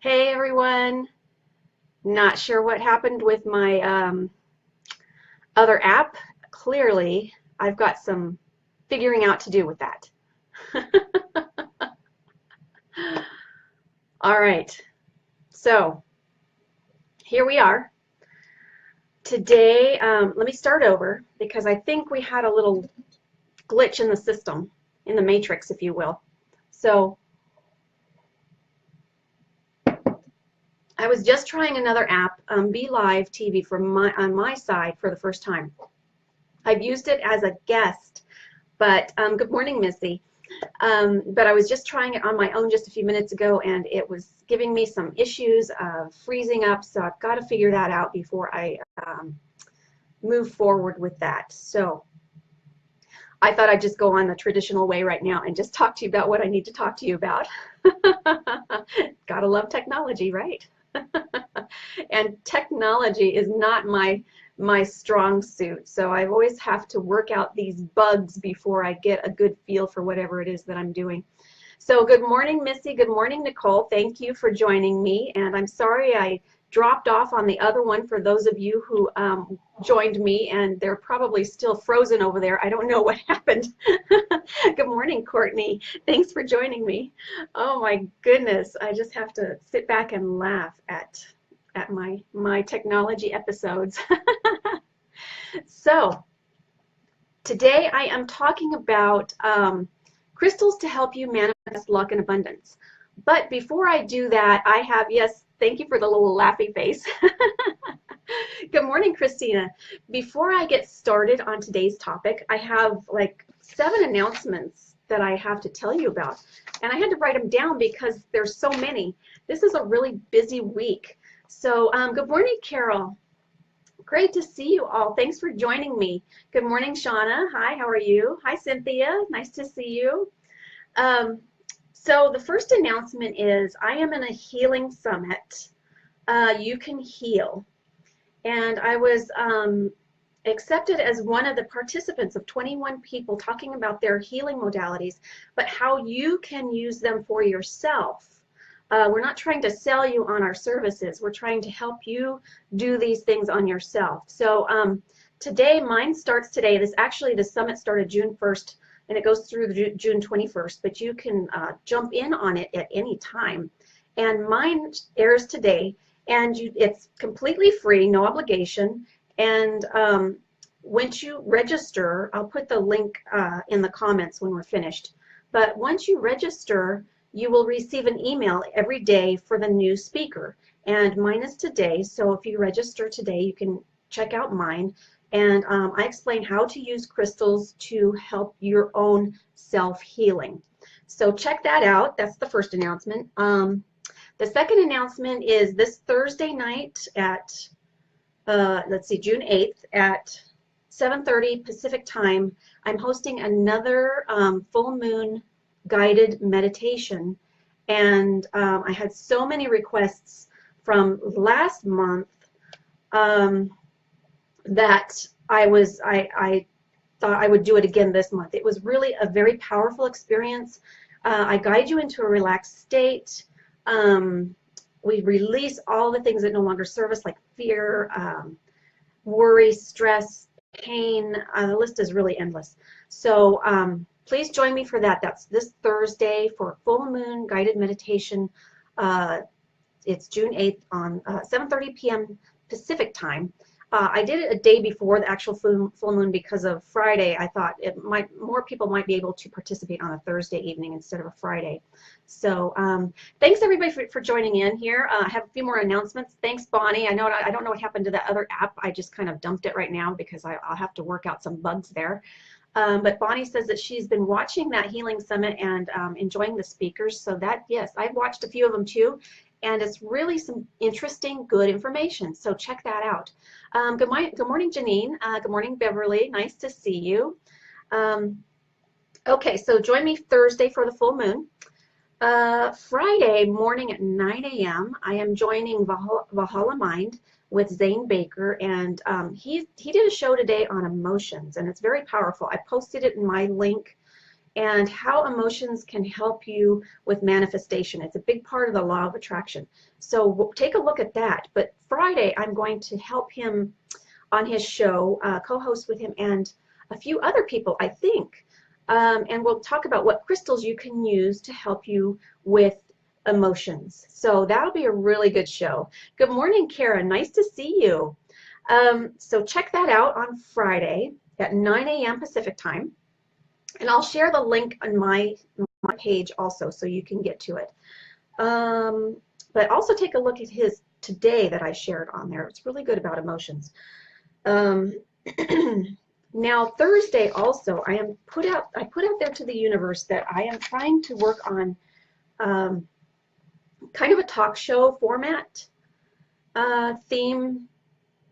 Hey everyone, not sure what happened with my other app. Clearly, I've got some figuring out to do with that. All right, so here we are. Today, let me start over because I think we had a little glitch in the system, in the matrix, if you will. So I was just trying another app, Be Live TV, on my side for the first time. I've used it as a guest, but good morning, Missy. But I was just trying it on my own just a few minutes ago, and it was giving me some issues of freezing up, so I've got to figure that out before I move forward with that. So I thought I'd just go on the traditional way right now and just talk to you about what I need to talk to you about. Gotta love technology, right? And technology is not my strong suit, so I always have to work out these bugs before I get a good feel for whatever it is that I'm doing. So good morning, Missy. Good morning, Nicole. Thank you for joining me, and I'm sorry I dropped off on the other one for those of you who joined me, and they're probably still frozen over there. I don't know what happened. Good morning, Courtney. Thanks for joining me. Oh my goodness, I just have to sit back and laugh at my technology episodes. So today I am talking about crystals to help you manifest luck and abundance. But before I do that, I have, yes, thank you for the little laughy face. Good morning, Christina. Before I get started on today's topic, I have like 7 announcements that I have to tell you about. And I had to write them down because there's so many. This is a really busy week. So good morning, Carol. Great to see you all. Thanks for joining me. Good morning, Shauna. Hi, how are you? Hi, Cynthia. Nice to see you. Um, so the first announcement is I am in a healing summit. You can heal. And I was accepted as one of the participants of 21 people talking about their healing modalities, but how you can use them for yourself. We're not trying to sell you on our services. We're trying to help you do these things on yourself. So today, mine starts today. The summit started June 1st, and it goes through June 21st, but you can jump in on it at any time. And mine airs today, and it's completely free, no obligation. And once you register, I'll put the link in the comments when we're finished. But once you register, you will receive an email every day for the new speaker. And mine is today, so if you register today, you can check out mine. And I explain how to use crystals to help your own self-healing. So check that out. That's the first announcement. The second announcement is this Thursday night at, let's see, June 8th at 7:30 Pacific time. I'm hosting another full moon guided meditation, and I had so many requests from last month that I thought I would do it again this month. It was really a very powerful experience. I guide you into a relaxed state. We release all the things that no longer serve us, like fear, worry, stress, pain. The list is really endless. So please join me for that. That's this Thursday for full moon guided meditation. It's June 8th on 7:30 p.m. Pacific time. I did it a day before the actual full moon because of Friday. I thought more people might be able to participate on a Thursday evening instead of a Friday. So thanks everybody for joining in here. I have a few more announcements. Thanks, Bonnie. I don't know what happened to that other app. I just kind of dumped it right now because I'll have to work out some bugs there. But Bonnie says that she's been watching that Healing Summit and enjoying the speakers. So that, yes, I've watched a few of them too. And it's really some interesting, good information. So check that out. Good morning, Janine. Good morning, Beverly. Nice to see you. Okay, so join me Thursday for the full moon. Friday morning at 9 a.m., I am joining Valhalla Mind with Zane Baker, and he did a show today on emotions, and it's very powerful. I posted it in my link, and how emotions can help you with manifestation. It's a big part of the law of attraction. So we'll take a look at that. But Friday, I'm going to help him on his show, co-host with him and a few other people, I think. And we'll talk about what crystals you can use to help you with emotions. So that'll be a really good show. Good morning, Kara. Nice to see you. So check that out on Friday at 9 a.m. Pacific time. And I'll share the link on my page also so you can get to it. But also take a look at his today that I shared on there. It's really good about emotions. Now Thursday also I put out there to the universe that I am trying to work on kind of a talk show format theme,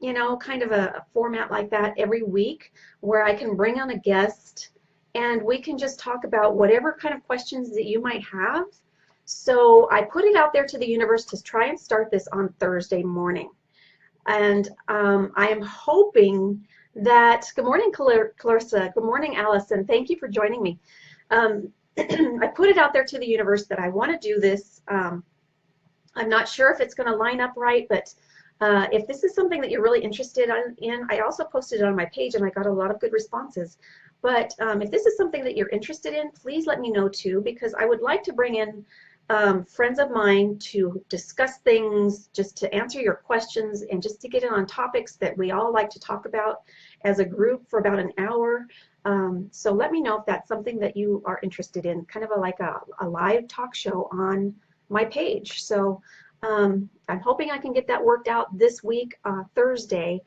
you know, kind of a format like that every week where I can bring on a guest and we can just talk about whatever kind of questions that you might have. So I put it out there to the universe to try and start this on Thursday morning. And I am hoping that, good morning, Clarissa, good morning, Allison, thank you for joining me. I put it out there to the universe that I want to do this. I'm not sure if it's going to line up right, but if this is something that you're really interested in, I also posted it on my page and I got a lot of good responses. But if this is something that you're interested in, please let me know too, because I would like to bring in friends of mine to discuss things, just to answer your questions and just to get in on topics that we all like to talk about as a group for about an hour. So let me know if that's something that you are interested in, kind of like a live talk show on my page. So I'm hoping I can get that worked out this week, Thursday.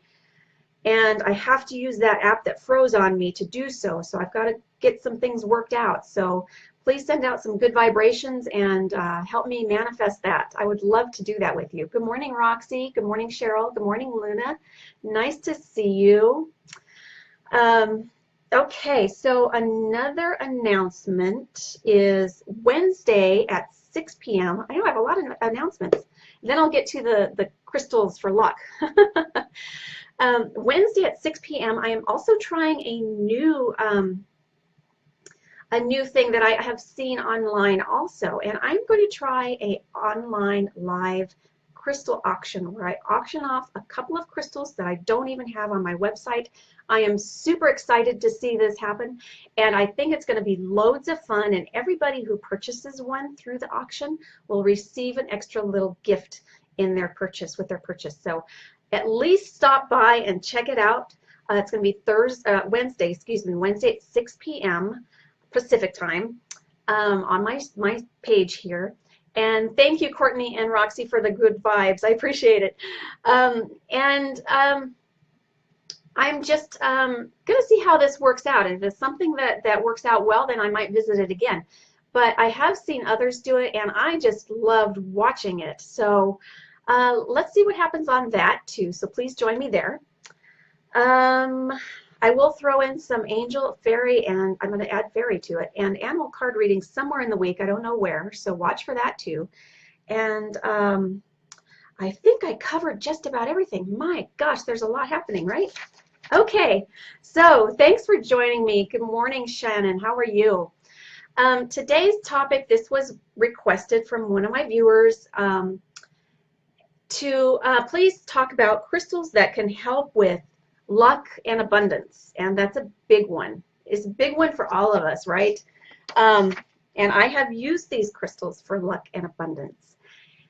And I have to use that app that froze on me to do so. So I've got to get some things worked out. So please send out some good vibrations and help me manifest that. I would love to do that with you. Good morning, Roxy. Good morning, Cheryl. Good morning, Luna. Nice to see you. Okay, so another announcement is Wednesday at 6 p.m. I know I have a lot of announcements. Then I'll get to the crystals for luck. Wednesday at 6 p.m. I am also trying a new thing that I have seen online also, and I'm going to try a online live crystal auction where I auction off a couple of crystals that I don't even have on my website. I am super excited to see this happen, and I think it's going to be loads of fun, and everybody who purchases one through the auction will receive an extra little gift in their purchase, with their purchase. So at least stop by and check it out. It's going to be Wednesday at 6 p.m. Pacific time on my page here. And thank you, Courtney and Roxy, for the good vibes. I appreciate it. I'm just going to see how this works out. If it's something that works out well, then I might visit it again. But I have seen others do it, and I just loved watching it. So let's see what happens on that, too. So please join me there. I will throw in some angel, fairy, and I'm going to add fairy to it, and animal card reading somewhere in the week. I don't know where, so watch for that too. And I think I covered just about everything. My gosh, there's a lot happening, right? Okay, so thanks for joining me. Good morning, Shannon. How are you? Today's topic, this was requested from one of my viewers, to please talk about crystals that can help with luck and abundance, and that's a big one. It's a big one for all of us, right? And I have used these crystals for luck and abundance.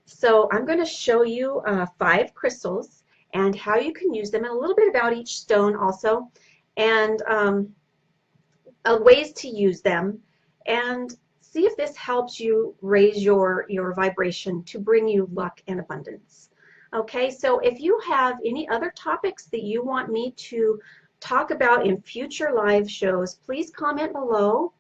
So I'm going to show you 5 crystals and how you can use them, and a little bit about each stone also, and ways to use them, and see if this helps you raise your vibration to bring you luck and abundance. Okay, so if you have any other topics that you want me to talk about in future live shows, please comment below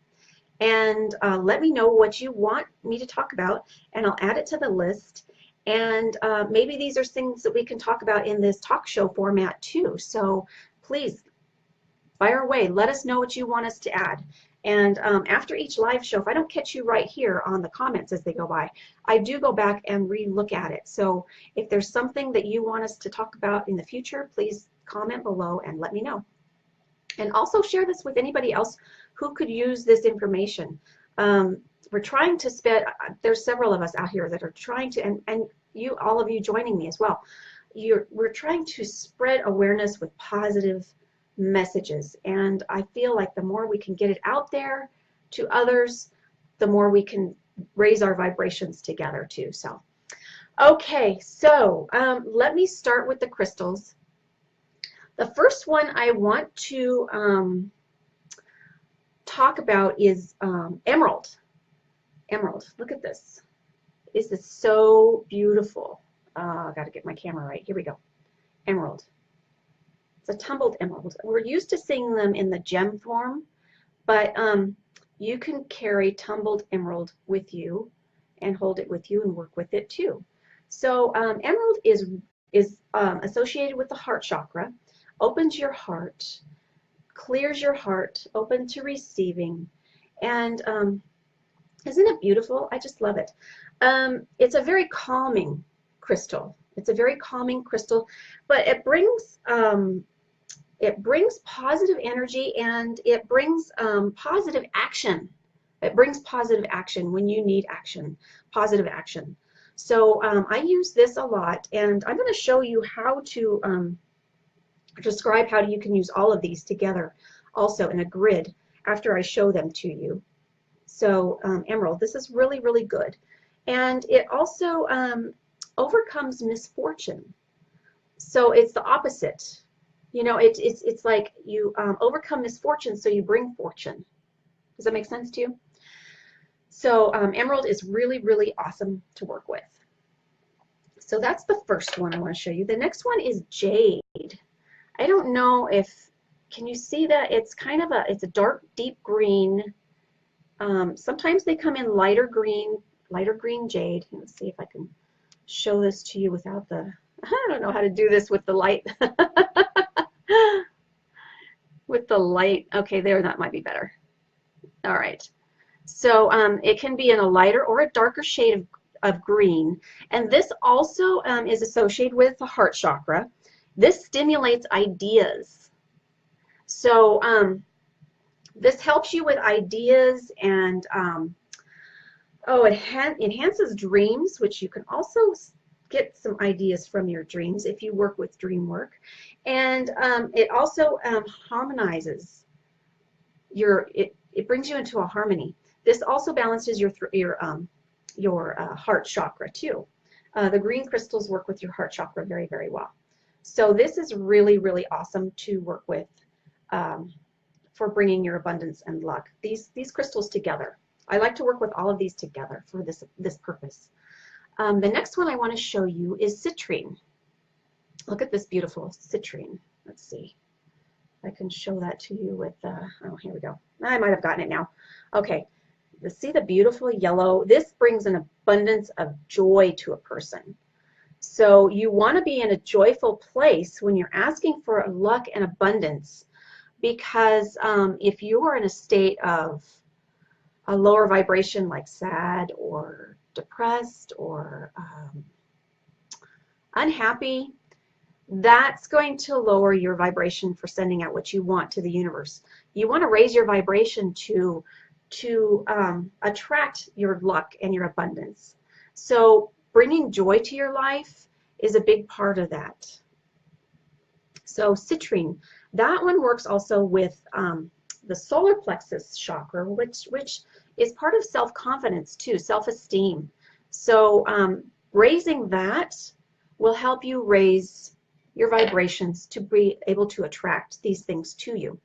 and let me know what you want me to talk about, and I'll add it to the list. And maybe these are things that we can talk about in this talk show format too. So please fire away. Let us know what you want us to add. And after each live show, if I don't catch you right here on the comments as they go by, I do go back and re-look at it. So if there's something that you want us to talk about in the future, please comment below and let me know. And also share this with anybody else who could use this information. We're trying to spread, there's several of us out here that are trying to, and you, all of you joining me as well, we're trying to spread awareness with positive messages, and I feel like the more we can get it out there to others, the more we can raise our vibrations together too. So okay, so let me start with the crystals. The first one I want to talk about is emerald. Emerald, look at this. This is so beautiful. I got to get my camera right. Here we go. Emerald. It's a tumbled emerald. We're used to seeing them in the gem form, but you can carry tumbled emerald with you and hold it with you and work with it too. So emerald is associated with the heart chakra, opens your heart, clears your heart, open to receiving, and isn't it beautiful? I just love it. It's a very calming crystal. It's a very calming crystal, but it brings positive energy, and it brings positive action. It brings positive action when you need action, positive action. So I use this a lot, and I'm going to show you how to describe how you can use all of these together also in a grid after I show them to you. So emerald, this is really, really good. And it also overcomes misfortune. So it's the opposite. You know, it's like you overcome misfortune, so you bring fortune. Does that make sense to you? So emerald is really, really awesome to work with. So that's the first one I want to show you. The next one is jade. I don't know if, can you see that? It's kind of it's a dark, deep green. Sometimes they come in lighter green jade. Let's see if I can show this to you without the, I don't know how to do this with the light. With the light, okay, there, that might be better. All right, so it can be in a lighter or a darker shade of green, and this also is associated with the heart chakra. This stimulates ideas. So this helps you with ideas, and it enhances dreams, which you can also get some ideas from your dreams if you work with dream work. And it also harmonizes it brings you into a harmony. This also balances your heart chakra too. The green crystals work with your heart chakra very, very well. So this is really, really awesome to work with for bringing your abundance and luck. These crystals together. I like to work with all of these together for this purpose. The next one I want to show you is citrine. Look at this beautiful citrine. Let's see. I can show that to you with, oh, here we go. I might have gotten it now. Okay. See the beautiful yellow? This brings an abundance of joy to a person. So you want to be in a joyful place when you're asking for luck and abundance, because if you are in a state of a lower vibration like sad or depressed or unhappy, that's going to lower your vibration for sending out what you want to the universe. You want to raise your vibration to attract your luck and your abundance. So bringing joy to your life is a big part of that. So citrine, that one works also with the solar plexus chakra, which is part of self-confidence too, self-esteem. So raising that will help you raise your vibrations to be able to attract these things to you.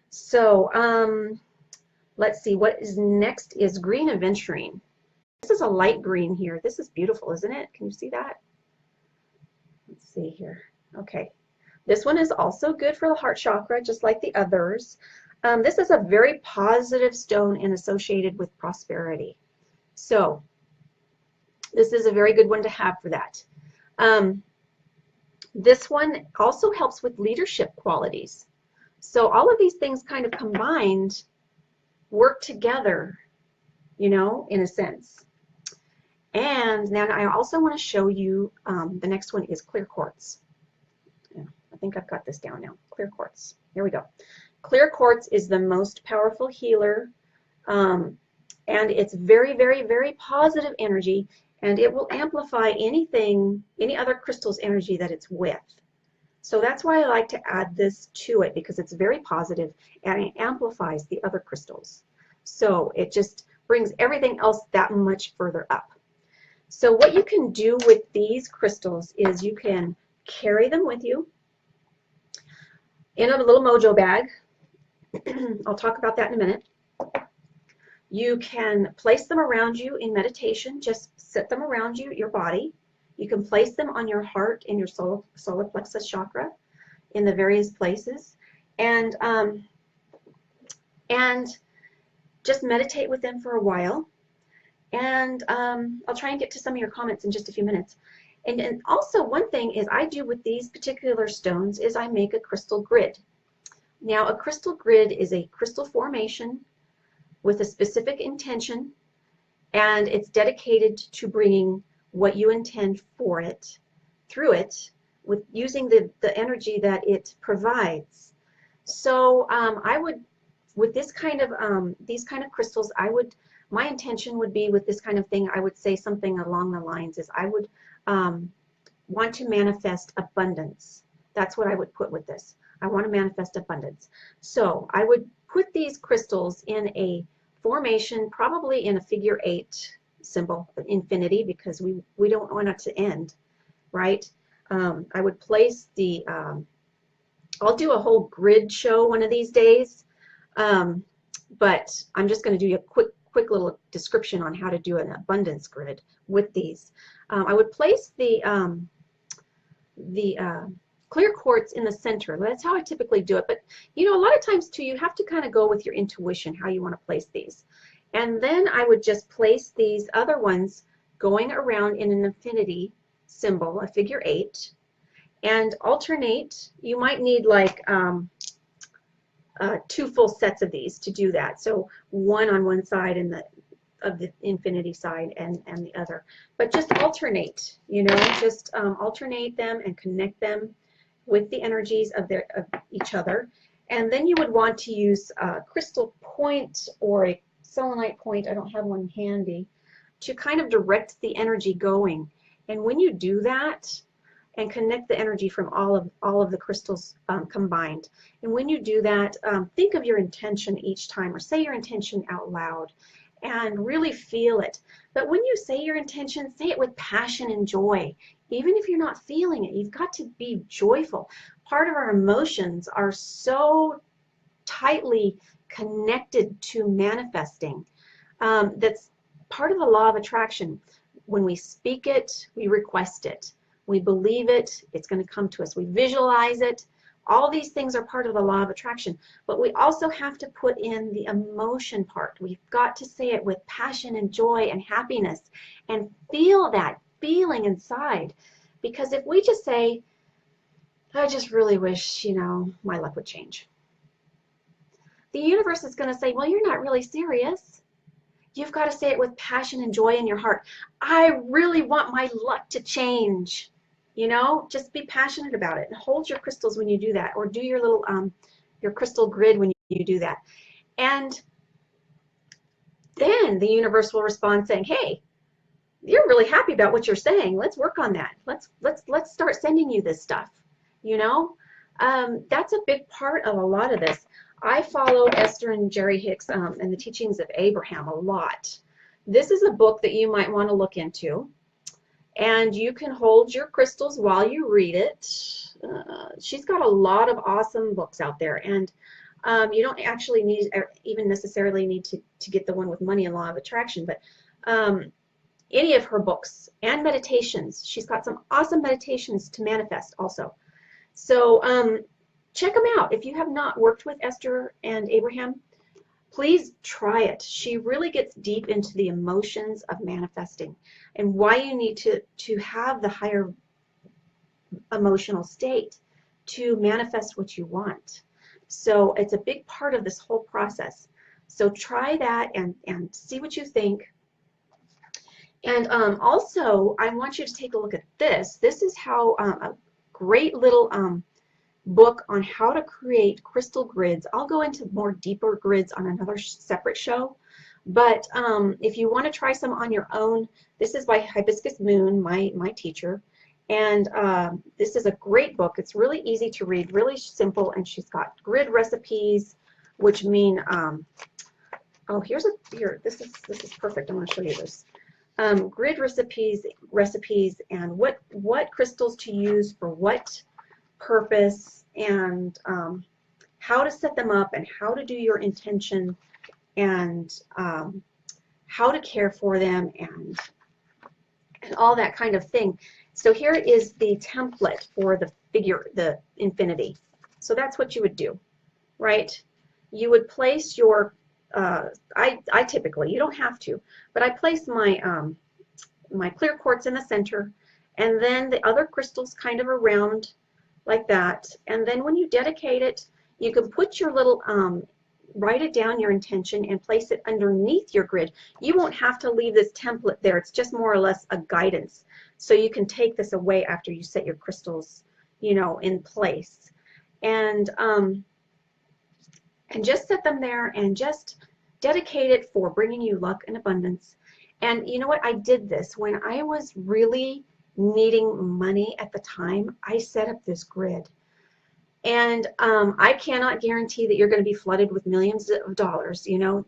So let's see, what is next is green aventurine. This is a light green here. This is beautiful, isn't it? Can you see that? Let's see here. Okay. This one is also good for the heart chakra, just like the others. This is a very positive stone and associated with prosperity. So this is a very good one to have for that. This one also helps with leadership qualities. So all of these things kind of combined work together, you know, in a sense. And then I also want to show you, the next one is clear quartz. Yeah, I think I've got this down now. Clear quartz. Here we go. Clear quartz is the most powerful healer, and it's very, very, very positive energy, and it will amplify any other crystal's energy that it's with. So that's why I like to add this to it, because it's very positive and it amplifies the other crystals. So it just brings everything else that much further up. So what you can do with these crystals is you can carry them with you in a little mojo bag. I'll talk about that in a minute. You can place them around you in meditation. Just set them around you, your body. You can place them on your heart and your solar plexus chakra in the various places, and just meditate with them for a while. And I'll try and get to some of your comments in just a few minutes. And also one thing is I do with these particular stones is I make a crystal grid. Now a crystal grid is a crystal formation with a specific intention, and it's dedicated to bringing what you intend for it through it with using the energy that it provides. So I would, with this kind of these kind of crystals, my intention would be with this kind of thing, I would say something along the lines is I would want to manifest abundance. That's what I would put with this. I want to manifest abundance. So I would put these crystals in a formation, probably in a figure 8 symbol, infinity, because we don't want it to end, right? I would place the, I'll do a whole grid show one of these days, but I'm just going to do you a quick little description on how to do an abundance grid with these. I would place the clear quartz in the center. That's how I typically do it, but you know, a lot of times too, you have to kind of go with your intuition how you want to place these. And then I would just place these other ones going around in an infinity symbol, a figure 8, and alternate. You might need like 2 full sets of these to do that. So one on one side and of the infinity side and the other. But just alternate, you know, just alternate them and connect them with the energies of each other. And then you would want to use a crystal point or a selenite point, I don't have one handy, to kind of direct the energy going. And when you do that and connect the energy from all of the crystals combined, and when you do that, think of your intention each time, or say your intention out loud and really feel it. But when you say your intention, say it with passion and joy. Even if you're not feeling it, you've got to be joyful. Part of our emotions are so tightly connected to manifesting. That's part of the law of attraction. When we speak it, we request it. We believe it, it's going to come to us. We visualize it. All these things are part of the law of attraction. But we also have to put in the emotion part. We've got to say it with passion and joy and happiness and feel that feeling inside. Because if we just say, I just really wish, you know, my luck would change, the universe is going to say, well, you're not really serious. You've got to say it with passion and joy in your heart. I really want my luck to change. You know, just be passionate about it and hold your crystals when you do that, or do your little your crystal grid when you do that. And then the universe will respond saying, hey, you're really happy about what you're saying. Let's work on that. Let's start sending you this stuff. You know, that's a big part of a lot of this. I follow Esther and Jerry Hicks and the teachings of Abraham a lot. This is a book that you might want to look into, and you can hold your crystals while you read it. She's got a lot of awesome books out there, and you don't actually need even necessarily need to get the one with money and law of attraction, but any of her books and meditations. She's got some awesome meditations to manifest also. So check them out. If you have not worked with Esther and Abraham, please try it. She really gets deep into the emotions of manifesting and why you need to have the higher emotional state to manifest what you want. So it's a big part of this whole process. So try that and see what you think. And also, I want you to take a look at this. This is how a great little book on how to create crystal grids. I'll go into more deeper grids on another separate show. But if you want to try some on your own, this is by Hibiscus Moon, my teacher. And this is a great book. It's really easy to read, really simple, and she's got grid recipes, which mean, oh, here, this is perfect. I'm going to show you this. Grid recipes, and what crystals to use for what purpose, and how to set them up, and how to do your intention, and how to care for them, and all that kind of thing. So here is the template for the infinity. So that's what you would do, right? You would place your, I typically, you don't have to, but I place my, my clear quartz in the center, and then the other crystals kind of around like that. And then when you dedicate it, you can put your little, write it down, your intention, and place it underneath your grid. You won't have to leave this template there. It's just more or less a guidance. So you can take this away after you set your crystals, you know, in place. And just set them there and just dedicate it for bringing you luck and abundance. And you know what? I did this when I was really needing money at the time. I set up this grid. And I cannot guarantee that you're going to be flooded with millions of dollars. You know,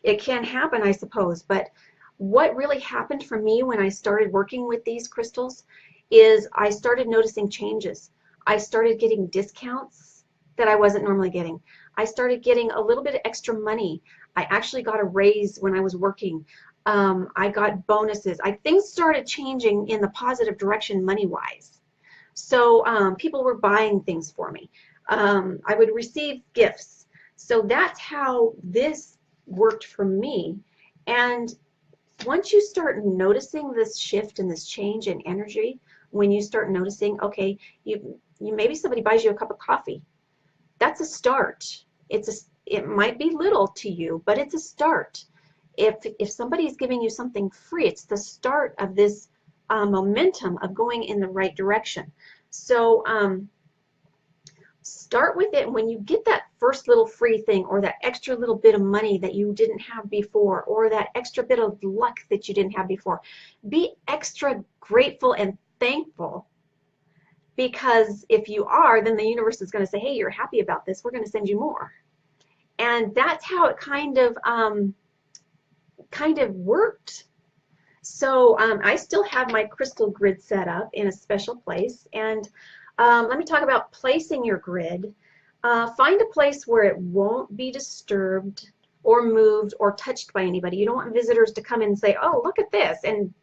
it can happen, I suppose. But what really happened for me when I started working with these crystals is I started noticing changes. I started getting discounts that I wasn't normally getting. I started getting a little bit of extra money. I actually got a raise when I was working. I got bonuses. Things started changing in the positive direction money-wise. So people were buying things for me. I would receive gifts. So that's how this worked for me. And once you start noticing this shift and this change in energy, when you start noticing, okay, you maybe somebody buys you a cup of coffee. That's a start. It might be little to you, but it's a start. If somebody is giving you something free, it's the start of this momentum of going in the right direction. So start with it. When you get that first little free thing, or that extra little bit of money that you didn't have before, or that extra bit of luck that you didn't have before, be extra grateful and thankful, because if you are, then the universe is going to say, hey, you're happy about this, we're going to send you more. And that's how it kind of worked. So I still have my crystal grid set up in a special place. And let me talk about placing your grid. Find a place where it won't be disturbed or moved or touched by anybody. You don't want visitors to come in and say, oh, look at this, and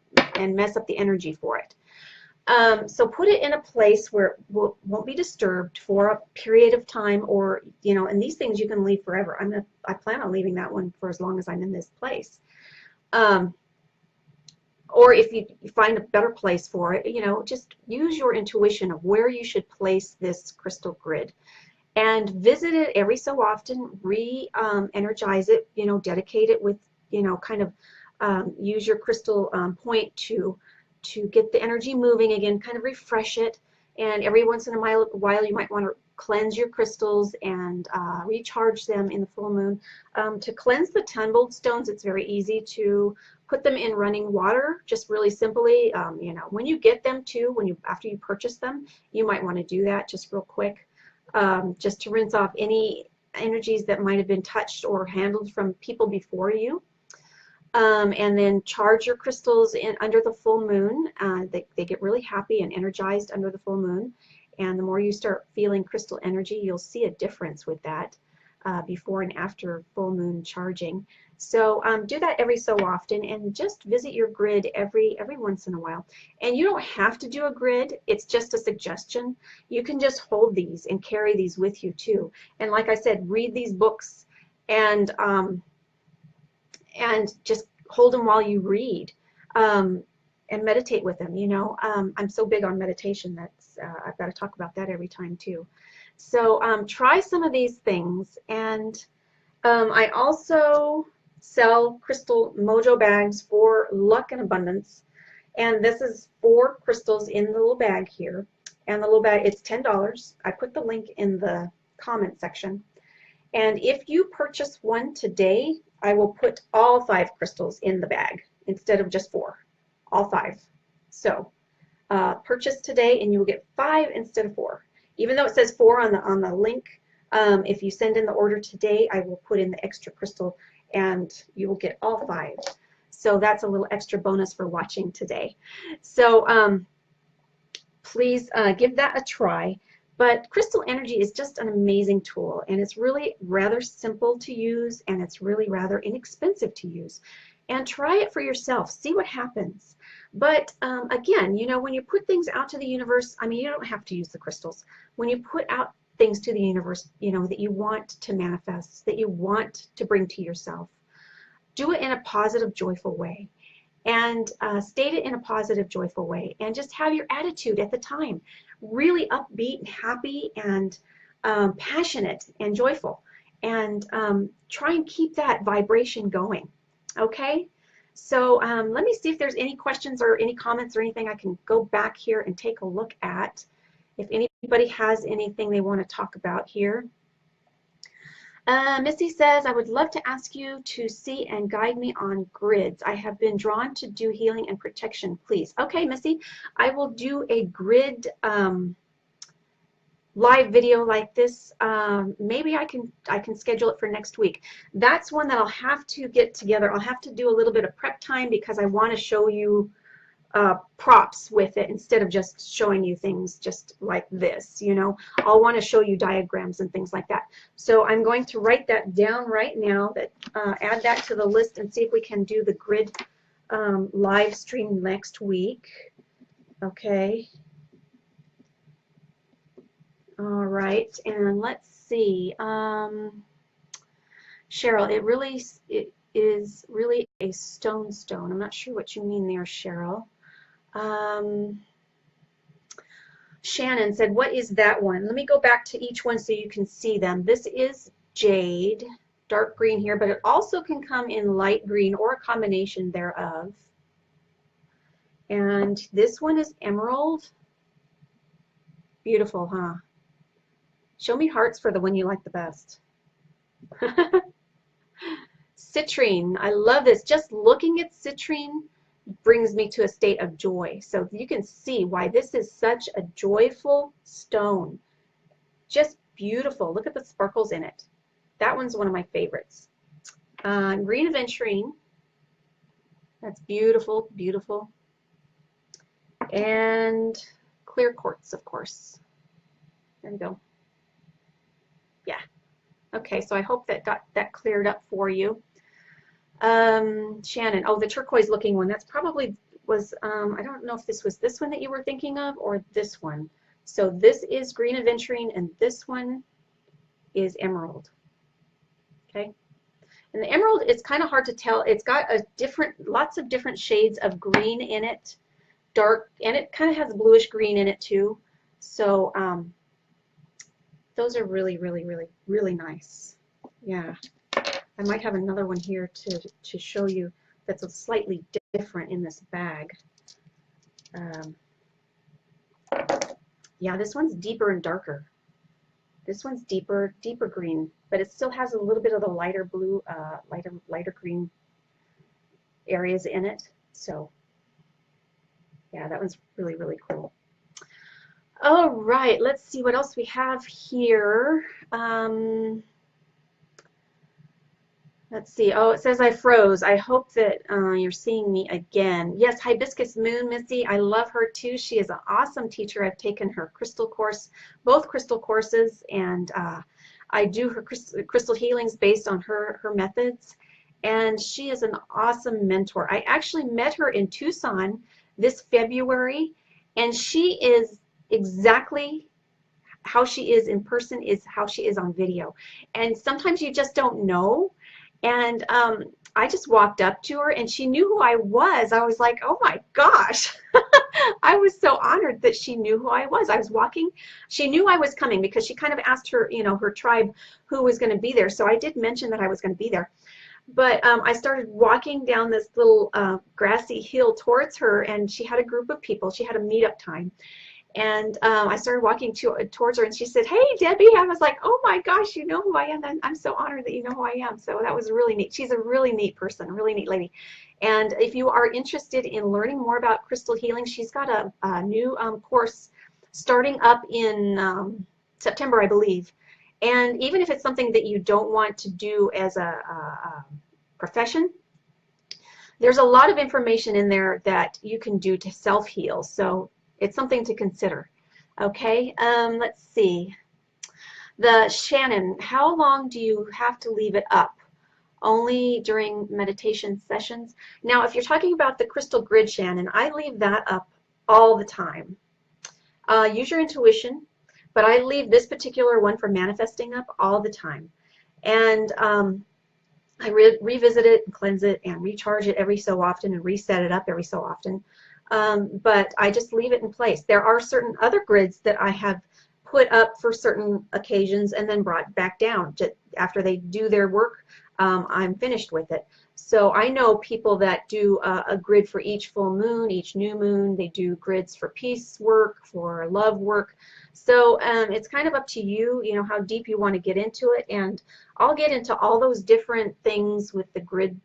mess up the energy for it. So put it in a place where it won't be disturbed for a period of time, or, you know, and these things you can leave forever. I plan on leaving that one for as long as I'm in this place. Or if you find a better place for it, you know, just use your intuition of where you should place this crystal grid, and visit it every so often, re-energize it, you know, dedicate it with, you know, kind of use your crystal point to get the energy moving again, kind of refresh it. And every once in a while you might want to cleanse your crystals and recharge them in the full moon. To cleanse the tumbled stones, it's very easy to put them in running water, just really simply. You know, when you get them too, after you purchase them, you might want to do that just real quick, just to rinse off any energies that might have been touched or handled from people before you. And then charge your crystals under the full moon. They get really happy and energized under the full moon. And the more you start feeling crystal energy, you'll see a difference with that before and after full moon charging. So do that every so often, and just visit your grid every once in a while. And you don't have to do a grid. It's just a suggestion. You can just hold these and carry these with you too. And like I said, read these books and just hold them while you read, and meditate with them. You know, I'm so big on meditation that's I've got to talk about that every time too. So try some of these things. And I also sell crystal mojo bags for luck and abundance. And this is 4 crystals in the little bag here. And the little bag, it's $10. I put the link in the comment section. And if you purchase one today, I will put all 5 crystals in the bag instead of just 4, all 5. So purchase today and you will get 5 instead of 4. Even though it says 4 on the link, if you send in the order today, I will put in the extra crystal and you will get all 5. So that's a little extra bonus for watching today. So please give that a try. But crystal energy is just an amazing tool, and it's really rather simple to use, and it's really rather inexpensive to use. And try it for yourself. See what happens. But again, you know, when you put things out to the universe, I mean, you don't have to use the crystals. When you put out things to the universe, you know, that you want to manifest, that you want to bring to yourself, do it in a positive, joyful way. And state it in a positive, joyful way. And just have your attitude at the time really upbeat and happy and passionate and joyful. And try and keep that vibration going. Okay? So let me see if there's any questions or any comments or anything I can go back here and take a look at. If anybody has anything they want to talk about here. Missy says, I would love to ask you to see and guide me on grids. I have been drawn to do healing and protection, please. Okay, Missy, I will do a grid live video like this. Maybe I can schedule it for next week. That's one that I'll have to get together. I'll have to do a little bit of prep time because I want to show you props with it instead of just showing you things just like this, you know. I'll want to show you diagrams and things like that. So I'm going to write that down right now, that add that to the list and see if we can do the grid live stream next week. Okay. All right, and let's see. Cheryl, it is really a stone. I'm not sure what you mean there, Cheryl. Shannon said, what is that one? Let me go back to each one so you can see them. This is jade, dark green here, but it also can come in light green or a combination thereof. And this one is emerald. Beautiful, huh? Show me hearts for the one you like the best. Citrine, I love this. Just looking at citrine brings me to a state of joy. So you can see why this is such a joyful stone. Just beautiful. Look at the sparkles in it. That one's one of my favorites. Green aventurine. That's beautiful, beautiful. And clear quartz, of course. There we go. Yeah. Okay, so I hope that got that cleared up for you. Shannon, oh, the turquoise looking one, that's probably was, I don't know if this was this one that you were thinking of or this one. So this is green aventurine and this one is emerald. Okay. And the emerald, it's kind of hard to tell. It's got lots of different shades of green in it, dark, and it kind of has bluish green in it too. So those are really, really, really, really nice. Yeah. I might have another one here to show you that's a slightly different in this bag. Yeah, this one's deeper and darker. This one's deeper green, but it still has a little bit of the lighter blue, lighter green areas in it. So yeah, that one's really, really cool. All right, let's see what else we have here. Let's see. Oh, it says I froze. I hope that you're seeing me again. Yes, Hibiscus Moon, Missy. I love her too. She is an awesome teacher. I've taken her crystal course, both crystal courses, and I do her crystal healings based on her methods. And she is an awesome mentor. I actually met her in Tucson this February, and she is exactly how she is in person is how she is on video. And sometimes you just don't know. And I just walked up to her and she knew who I was. I was like, oh my gosh. I was so honored that she knew who I was. I was walking. She knew I was coming because she kind of asked her, you know, her tribe who was going to be there. So I did mention that I was going to be there. But I started walking down this little grassy hill towards her, and she had a group of people. She had a meetup time. And I started walking towards her, and she said, "Hey, Debbie." I was like, "Oh my gosh, you know who I am." And I'm so honored that you know who I am. So that was really neat. She's a really neat person, a really neat lady. And if you are interested in learning more about crystal healing, she's got a new course starting up in September, I believe. And even if it's something that you don't want to do as a profession, there's a lot of information in there that you can do to self-heal. So it's something to consider. Okay, let's see. The Shannon, how long do you have to leave it up? Only during meditation sessions? Now, if you're talking about the crystal grid, Shannon, I leave that up all the time. Use your intuition, but I leave this particular one for manifesting up all the time. And I revisit it and cleanse it and recharge it every so often and reset it up every so often. But I just leave it in place. There are certain other grids that I have put up for certain occasions and then brought back down. Just after they do their work, I'm finished with it. So I know people that do a grid for each full moon, each new moon. They do grids for peace work, for love work. So it's kind of up to you, you know, how deep you want to get into it. And I'll get into all those different things with the grid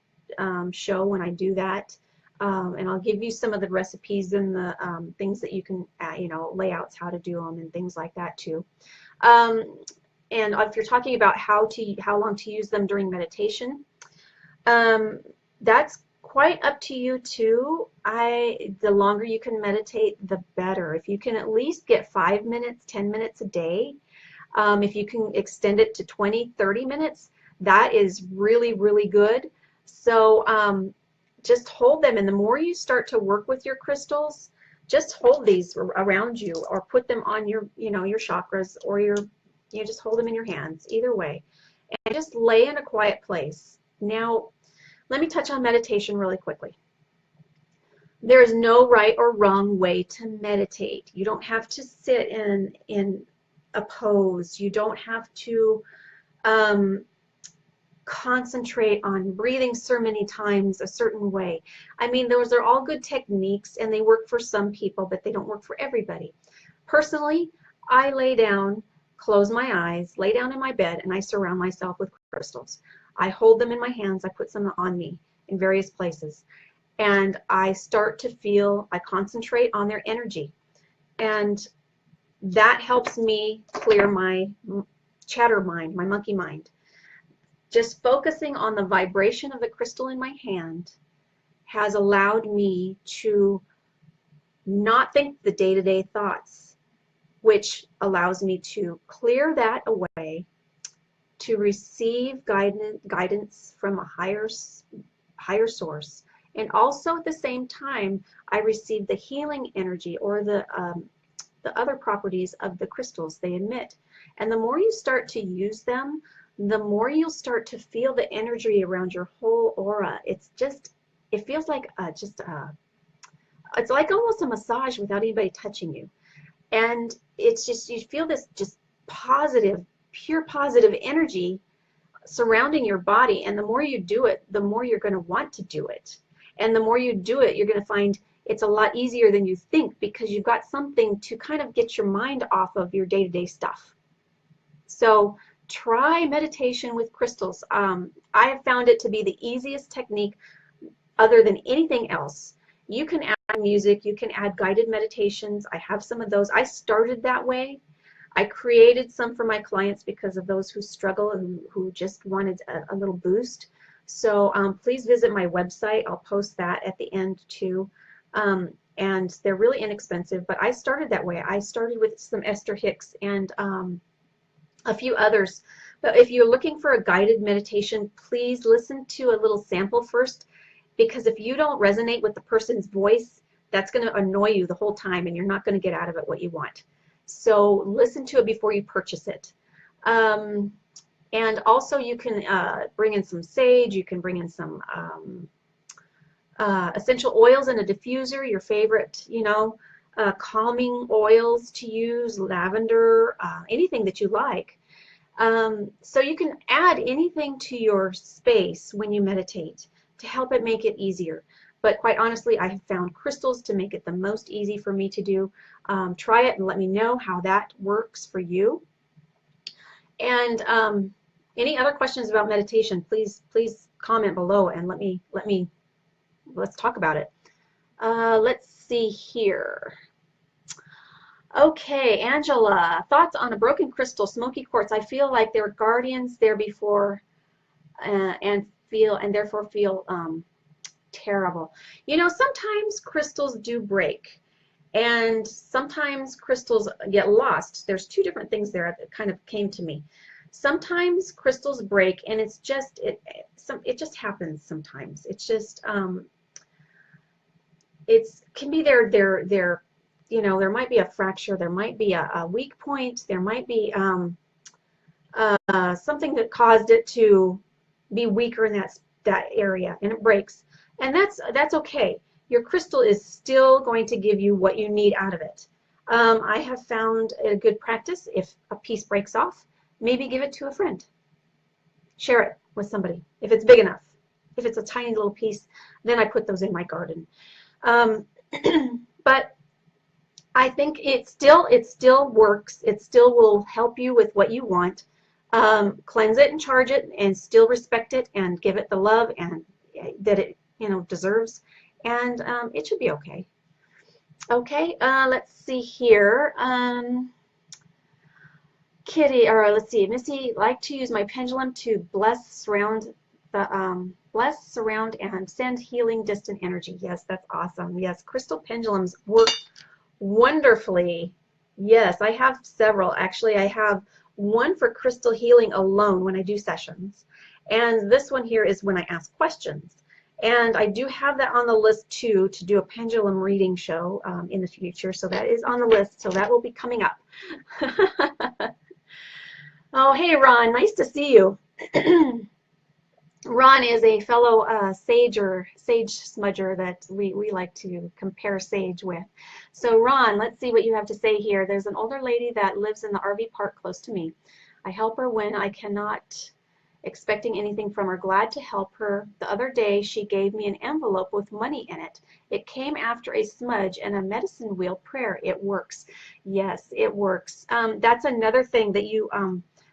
show when I do that. And I'll give you some of the recipes and the things that you can, you know, layouts, how to do them and things like that too. And if you're talking about how long to use them during meditation, that's quite up to you too. The longer you can meditate, the better. If you can at least get 5 minutes, 10 minutes a day, if you can extend it to 20, 30 minutes, that is really, really good. So just hold them, and the more you start to work with your crystals, just hold these around you or put them on your, you know, your chakras, or just hold them in your hands, either way, and just lay in a quiet place. Now, let me touch on meditation really quickly. There is no right or wrong way to meditate. You don't have to sit in a pose. You don't have to concentrate on breathing so many times a certain way. I mean, those are all good techniques and they work for some people, but they don't work for everybody. Personally, I lay down, close my eyes, lay down in my bed, and I surround myself with crystals. I hold them in my hands. I put some on me in various places. And I start to feel, I concentrate on their energy. And that helps me clear my chatter mind, my monkey mind. Just focusing on the vibration of the crystal in my hand has allowed me to not think the day-to-day thoughts, which allows me to clear that away, to receive guidance from a higher source. And also at the same time, I receive the healing energy, or the other properties of the crystals they emit. And the more you start to use them, the more you'll start to feel the energy around your whole aura. It's just, it feels like it's like almost a massage without anybody touching you. And it's just, you feel this just positive, pure positive energy surrounding your body. And the more you do it, the more you're going to want to do it. And the more you do it, you're going to find it's a lot easier than you think, because you've got something to kind of get your mind off of your day-to-day stuff. So try meditation with crystals. I have found it to be the easiest technique other than anything else. You can add music, you can add guided meditations. I have some of those. I started that way. I created some for my clients because of those who struggle and who just wanted a little boost. So please visit my website. I'll post that at the end too. And they're really inexpensive, but I started that way. I started with some Esther Hicks and a few others. But if you're looking for a guided meditation, please listen to a little sample first, because if you don't resonate with the person's voice, that's going to annoy you the whole time and you're not going to get out of it what you want. So listen to it before you purchase it. And also you can bring in some sage, you can bring in some essential oils in a diffuser, your favorite, you know, calming oils to use, lavender, anything that you like. So you can add anything to your space when you meditate to help it make it easier. but quite honestly, I have found crystals to make it the most easy for me to do. Try it and let me know how that works for you. And any other questions about meditation, please comment below and let's talk about it. Let's see here. Okay, Angela, thoughts on a broken crystal, smoky quartz. I feel like there were guardians there before and therefore feel terrible. You know, sometimes crystals do break and sometimes crystals get lost. There's two different things there that kind of came to me. Sometimes crystals break and it just happens sometimes. It's just it can be their you know, there might be a fracture, there might be a weak point, there might be something that caused it to be weaker in that area, and it breaks, and that's okay. Your crystal is still going to give you what you need out of it. I have found a good practice, if a piece breaks off, maybe give it to a friend. Share it with somebody if it's big enough. If it's a tiny little piece, then I put those in my garden. But I think it still works. It still will help you with what you want. Cleanse it and charge it, and still respect it and give it the love and that it deserves, and it should be okay. Okay, let's see here. Kitty, or let's see, Missy, like to use my pendulum to bless, surround, and send healing distant energy. Yes, that's awesome. Yes, crystal pendulums work wonderfully. Yes, I have several. Actually, I have one for crystal healing alone when I do sessions, and this one here is when I ask questions. And I do have that on the list too, to do a pendulum reading show in the future. So that is on the list. So that will be coming up. Oh, hey, Ron. Nice to see you. Ron is a fellow sage smudger that we like to compare sage with. So Ron, let's see what you have to say here. There's an older lady that lives in the RV park close to me. I help her when I cannot, expecting anything from her. Glad to help her. The other day she gave me an envelope with money in it. It came after a smudge and a medicine wheel prayer. It works. Yes, it works. That's another thing that you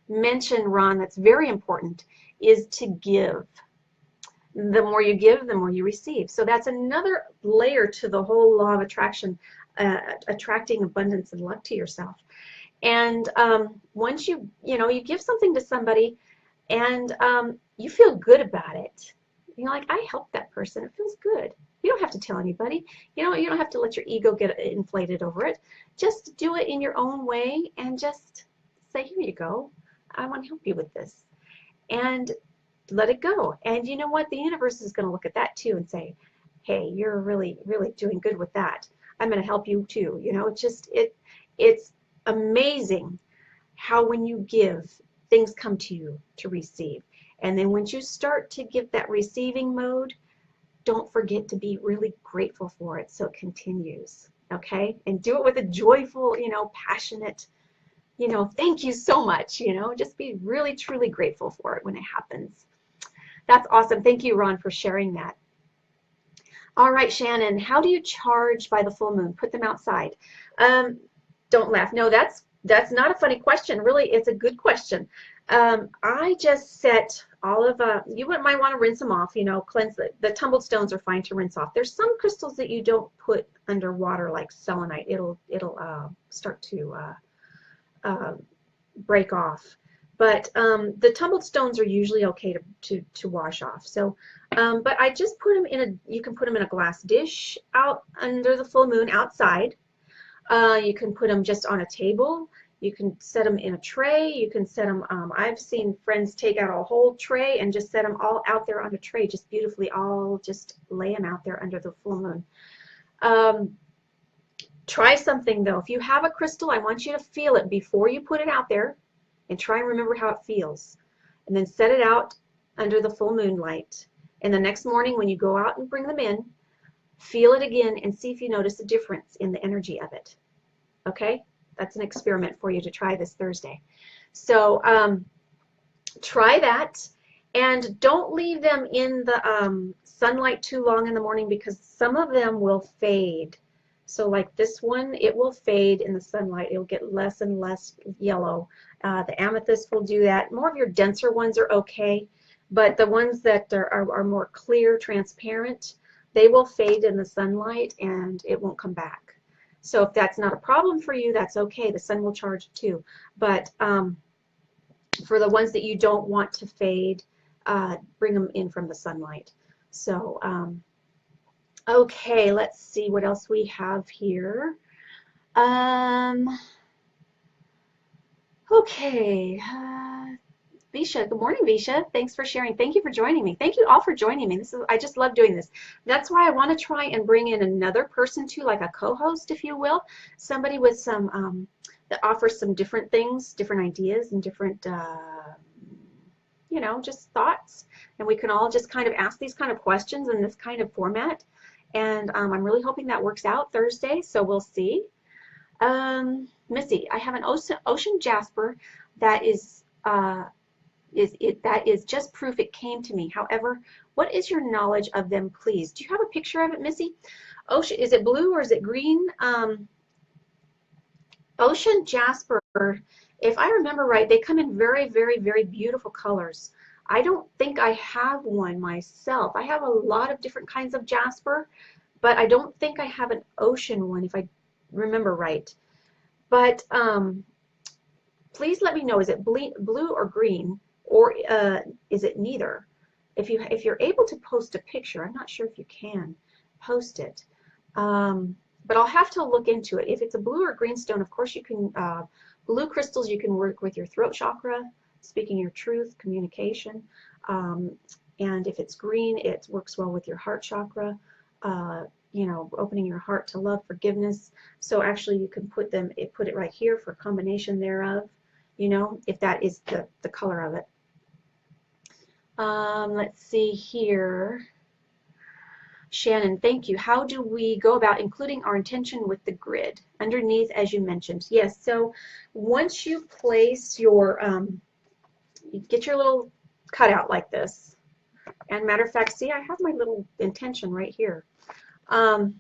mentioned, Ron, that's very important, is to give. The more you give, the more you receive. So that's another layer to the whole law of attraction, attracting abundance and luck to yourself. And once you give something to somebody and you feel good about it, like, I helped that person, it feels good. You don't have to tell anybody. You don't have to let your ego get inflated over it. Just do it in your own way and just say, here you go. I want to help you with this. And let it go. And you know what? The universe is going to look at that too and say, hey, you're really, really doing good with that. I'm going to help you too. It's amazing how when you give, things come to you to receive. And then once you start to give that receiving mode, don't forget to be really grateful for it so it continues. Okay? And do it with a joyful, passionate, thank you so much, just be really, truly grateful for it when it happens. That's awesome. Thank you, Ron, for sharing that. All right, Shannon, how do you charge by the full moon? Put them outside. Don't laugh. No, that's not a funny question. Really, it's a good question. I just set all of, you might want to rinse them off, cleanse the tumbled stones are fine to rinse off. There's some crystals that you don't put under water, like selenite. It'll start to break off. But the tumbled stones are usually okay to wash off. So, but I just put them you can put them in a glass dish out under the full moon outside. You can put them just on a table. You can set them in a tray. You can set them, I've seen friends take out a whole tray and just set them all out there on a tray, just beautifully, all just lay them out there under the full moon. Try something though. If you have a crystal, I want you to feel it before you put it out there and try and remember how it feels. And then set it out under the full moonlight. And the next morning when you go out and bring them in, feel it again and see if you notice a difference in the energy of it. Okay? That's an experiment for you to try this Thursday. So try that, and don't leave them in the sunlight too long in the morning because some of them will fade. So like this one, it will fade in the sunlight. It'll get less and less yellow. The amethyst will do that. More of your denser ones are okay, but the ones that are more clear, transparent, they will fade in the sunlight and it won't come back. So if that's not a problem for you, that's okay. The sun will charge too. But for the ones that you don't want to fade, bring them in from the sunlight. So okay, let's see what else we have here. Okay, Visha, good morning, Visha. Thanks for sharing. Thank you for joining me. Thank you all for joining me. I just love doing this. That's why I want to try and bring in another person too, like a co-host, if you will, somebody with some that offers some different things, different ideas, and different you know, just thoughts, and we can all just kind of ask these kind of questions in this kind of format. And I'm really hoping that works out Thursday, so we'll see. Missy, I have an ocean jasper that is just proof it came to me. However, what is your knowledge of them, please? Do you have a picture of it, Missy? Ocean, is it blue or is it green? Ocean jasper, if I remember right, they come in very, very, very beautiful colors. I don't think I have one myself. I have a lot of different kinds of jasper, but I don't think I have an ocean one, if I remember right. But please let me know, is it blue or green, or is it neither? If you're able to post a picture, I'm not sure if you can post it, but I'll have to look into it. If it's a blue or green stone, of course you can, blue crystals, you can work with your throat chakra, speaking your truth, communication. And if it's green, it works well with your heart chakra, you know, opening your heart to love, forgiveness. So actually you can put it right here for a combination thereof, you know, if that is the color of it. Let's see here. Shannon, thank you. How do we go about including our intention with the grid? Underneath, as you mentioned. Yes, so once you place your, you get your little cutout like this. And matter of fact, see, I have my little intention right here. And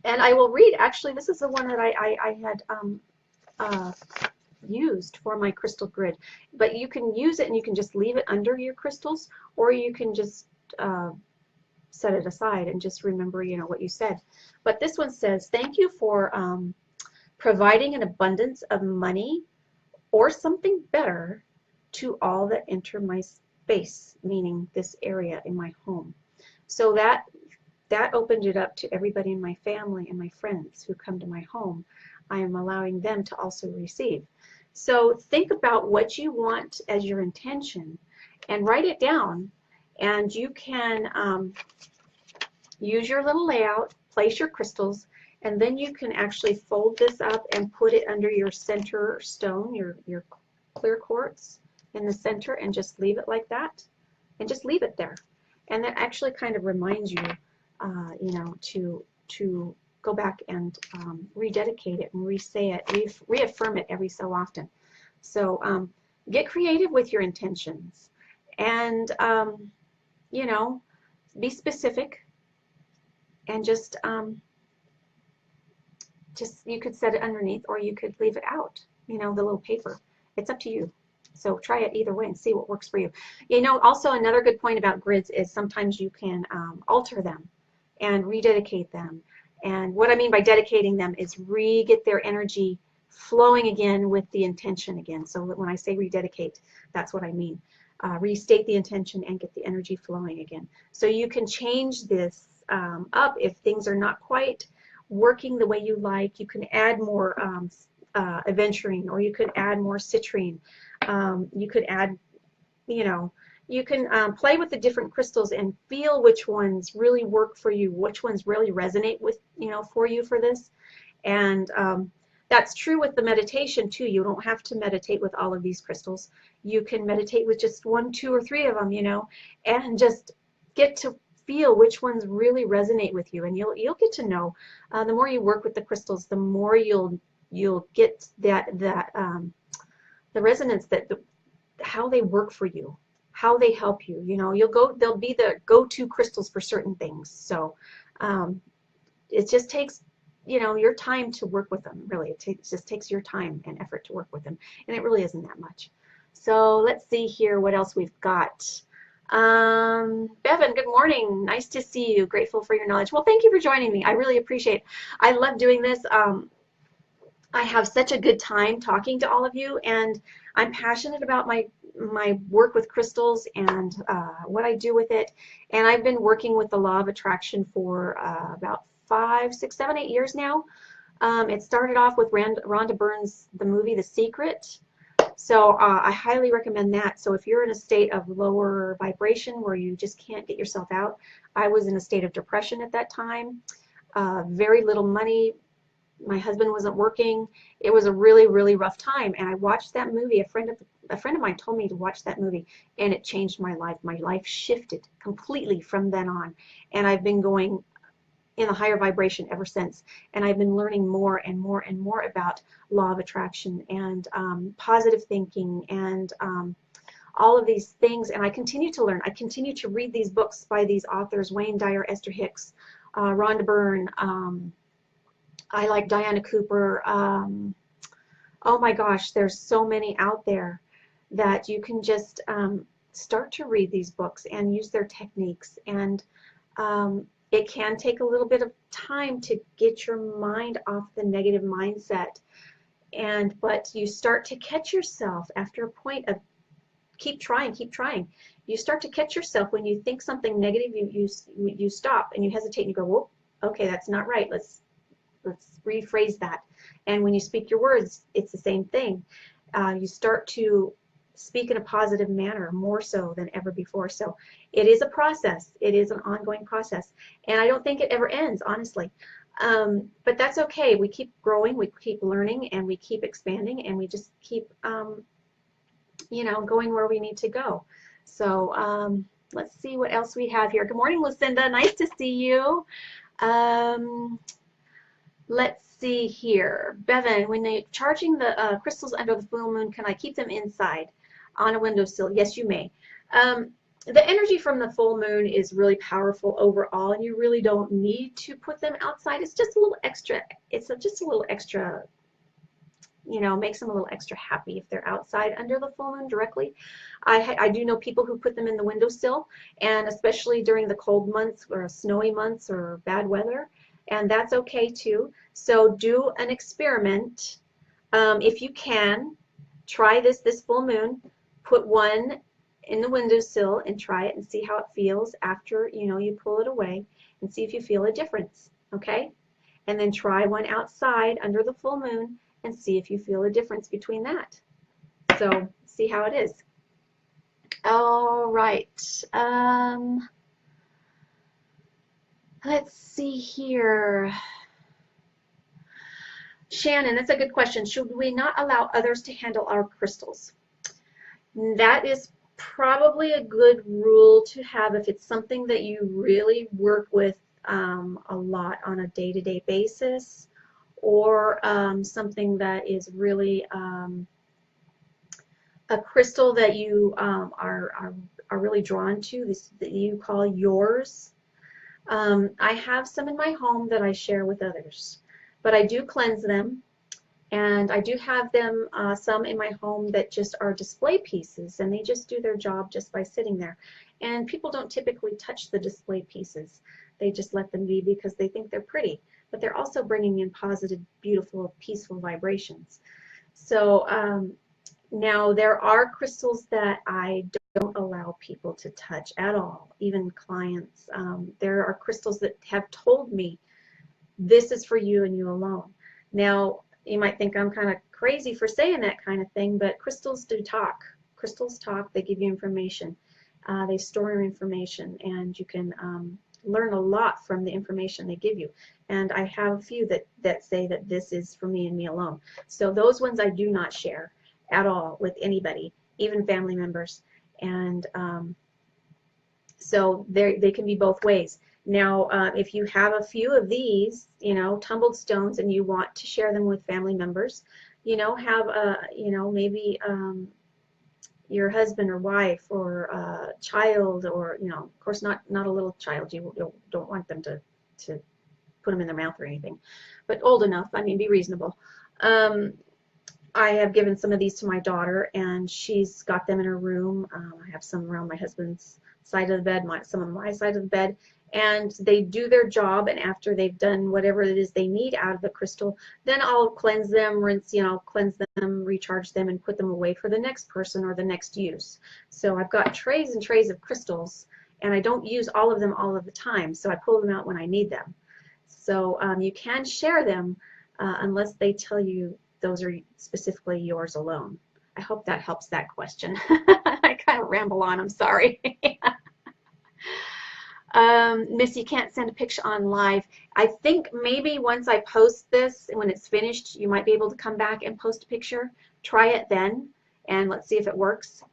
I will read, actually, this is the one that I had used for my crystal grid. But you can use it and you can just leave it under your crystals, or you can just set it aside and just remember, you know, what you said. But this one says, thank you for providing an abundance of money or something better to all that enter my space, meaning this area in my home. So that opened it up to everybody in my family and my friends who come to my home. I am allowing them to also receive. So think about what you want as your intention and write it down. And you can use your little layout, place your crystals, and then you can actually fold this up and put it under your center stone, your clear quartz in the center, and just leave it like that, and just leave it there. And that actually kind of reminds you, you know, to go back and rededicate it and re-say it, reaffirm it every so often. So get creative with your intentions, and you know, be specific, and just you could set it underneath, or you could leave it out, you know, the little paper. It's up to you. So try it either way and see what works for you. You know, also another good point about grids is sometimes you can alter them and rededicate them. And what I mean by dedicating them is get their energy flowing again with the intention again. So when I say rededicate, that's what I mean. Restate the intention and get the energy flowing again. So you can change this up if things are not quite working the way you like. You can add more aventurine, or you could add more citrine. You could add, you know, you can play with the different crystals and feel which ones really work for you, which ones really resonate with, you know, for you for this. And that's true with the meditation too. You don't have to meditate with all of these crystals. You can meditate with just 1, 2, or 3 of them, you know, and just get to feel which ones really resonate with you. And you'll get to know, the more you work with the crystals, the more you'll get the resonance, that how they work for you, how they help you. You know, they'll be the go-to crystals for certain things. So it just takes, you know, your time to work with them. Really, just takes your time and effort to work with them, and it really isn't that much. So let's see here what else we've got. Bevan, good morning. Nice to see you. Grateful for your knowledge. Well, thank you for joining me. I really appreciate it. I love doing this. I have such a good time talking to all of you, and I'm passionate about my work with crystals and what I do with it. And I've been working with the law of attraction for about 5, 6, 7, 8 years now. It started off with Rhonda Byrne's the movie The Secret. So I highly recommend that. So if you're in a state of lower vibration where you just can't get yourself out, I was in a state of depression at that time, very little money. My husband wasn't working. It was a really, really rough time. And I watched that movie. A friend of mine told me to watch that movie, and it changed my life. My life shifted completely from then on. And I've been going in a higher vibration ever since. And I've been learning more and more and more about law of attraction and positive thinking and all of these things. And I continue to learn. I continue to read these books by these authors, Wayne Dyer, Esther Hicks, Rhonda Byrne. I like Diana Cooper. Oh my gosh, there's so many out there that you can just start to read these books and use their techniques. And it can take a little bit of time to get your mind off the negative mindset. But you start to catch yourself after a point of keep trying, keep trying. You start to catch yourself when you think something negative, you stop and you hesitate and you go, whoa, okay, that's not right. Let's rephrase that. And when you speak your words, it's the same thing. You start to speak in a positive manner, more so than ever before. So it is a process. It is an ongoing process. And I don't think it ever ends, honestly. But that's okay. We keep growing, we keep learning, and we keep expanding, and we just keep, you know, going where we need to go. So let's see what else we have here. Good morning, Lucinda. Nice to see you. Let's see here. Bevan, when they're charging the crystals under the full moon, can I keep them inside on a windowsill? Yes, you may. The energy from the full moon is really powerful overall, and you really don't need to put them outside. It's just a little extra. It's just a little extra, you know, makes them a little extra happy if they're outside under the full moon directly. I do know people who put them in the windowsill, and especially during the cold months or snowy months or bad weather, and that's okay too. So do an experiment. If you can, try this full moon. Put one in the windowsill and try it and see how it feels after, you know, you pull it away, and see if you feel a difference, okay? And then try one outside under the full moon and see if you feel a difference between that. So see how it is. All right. Let's see here. Shannon, that's a good question. Should we not allow others to handle our crystals? That is probably a good rule to have if it's something that you really work with a lot on a day-to-day basis, or something that is really a crystal that you are really drawn to, this that you call yours. I have some in my home that I share with others, but I do cleanse them, and I do have them some in my home that just are display pieces, and they just do their job just by sitting there. And people don't typically touch the display pieces. They just let them be because they think they're pretty, but they're also bringing in positive, beautiful, peaceful vibrations. So now there are crystals that I don't allow people to touch at all, even clients. There are crystals that have told me this is for you and you alone. Now you might think I'm kind of crazy for saying that kind of thing, but crystals do talk. Crystals talk. They give you information. They store your information, and you can learn a lot from the information they give you. And I have a few that say that this is for me and me alone. So those ones I do not share at all with anybody, even family members. And so they can be both ways. Now, if you have a few of these, you know, tumbled stones, and you want to share them with family members, you know, have a, you know, maybe your husband or wife or child, or of course not a little child. You don't want them to put them in their mouth or anything, but old enough. I mean, be reasonable. I have given some of these to my daughter, and she's got them in her room. I have some around my husband's side of the bed, some on my side of the bed, and they do their job. And after they've done whatever it is they need out of the crystal, then I'll cleanse them, rinse, cleanse them, recharge them, and put them away for the next person or the next use. So I've got trays and trays of crystals, and I don't use all of them all of the time, so I pull them out when I need them. So you can share them unless they tell you those are specifically yours alone. I hope that helps that question. I kind of ramble on, I'm sorry. Miss, you can't send a picture on live. I think maybe once I post this, when it's finished, you might be able to come back and post a picture. Try it then, and let's see if it works.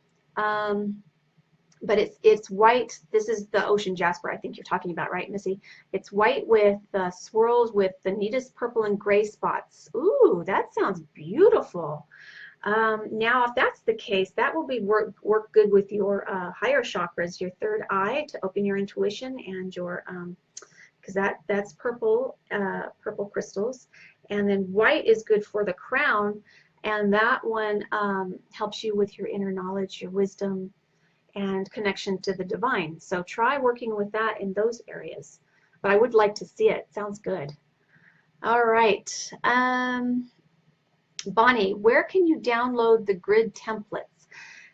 But it's white. This is the ocean jasper I think you're talking about, right, Missy? It's white with swirls with the neatest purple and gray spots. Ooh, that sounds beautiful. Now, if that's the case, that will be work good with your higher chakras, your third eye, to open your intuition, and your because that's purple crystals, and then white is good for the crown, and that one helps you with your inner knowledge, your wisdom, and connection to the divine. So try working with that in those areas. But I would like to see it. Sounds good. All right. Bonnie, where can you download the grid templates?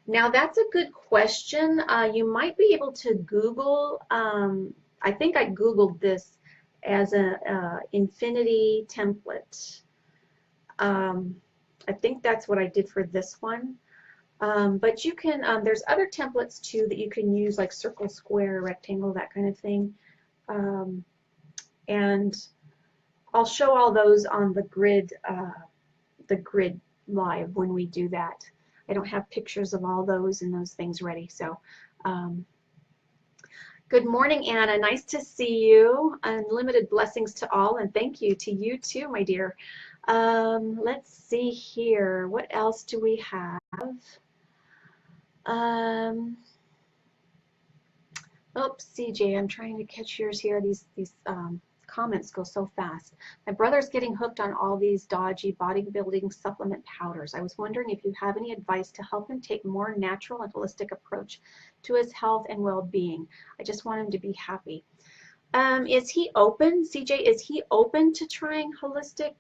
Now that's a good question. You might be able to Google, I think I Googled this as a infinity template. I think that's what I did for this one. But you can, there's other templates too that you can use, like circle, square, rectangle, that kind of thing. And I'll show all those on the grid live when we do that. I don't have pictures of all those and those things ready. So good morning, Anna. Nice to see you. Unlimited blessings to all, and thank you to you too, my dear. Let's see here. What else do we have? Oops, CJ, I'm trying to catch yours here. These comments go so fast. My brother's getting hooked on all these dodgy bodybuilding supplement powders. I was wondering if you have any advice to help him take more natural and holistic approach to his health and well-being. I just want him to be happy. Is he open, CJ? Is he open to trying holistic,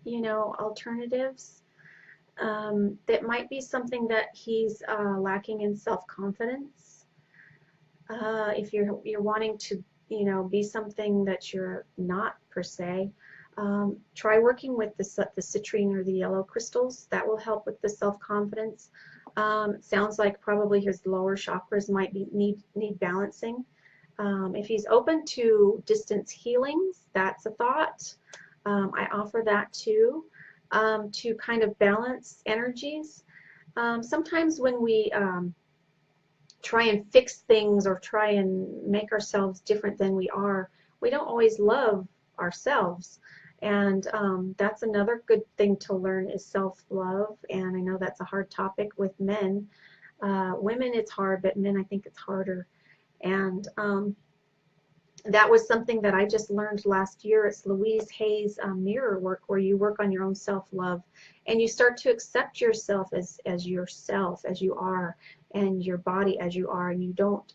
alternatives? That might be something that he's lacking in self-confidence. If you're wanting to, be something that you're not per se, try working with the citrine or the yellow crystals. That will help with the self-confidence. Sounds like probably his lower chakras might need balancing. If he's open to distance healings, that's a thought. I offer that too. To kind of balance energies. Sometimes when we try and fix things or try and make ourselves different than we are, we don't always love ourselves. And that's another good thing to learn is self-love. And I know that's a hard topic with men. Women, it's hard, but men, I think it's harder. And that was something that I just learned last year. It's Louise Hay's mirror work, where you work on your own self-love and you start to accept yourself as yourself, as you are, and your body as you are, and you don't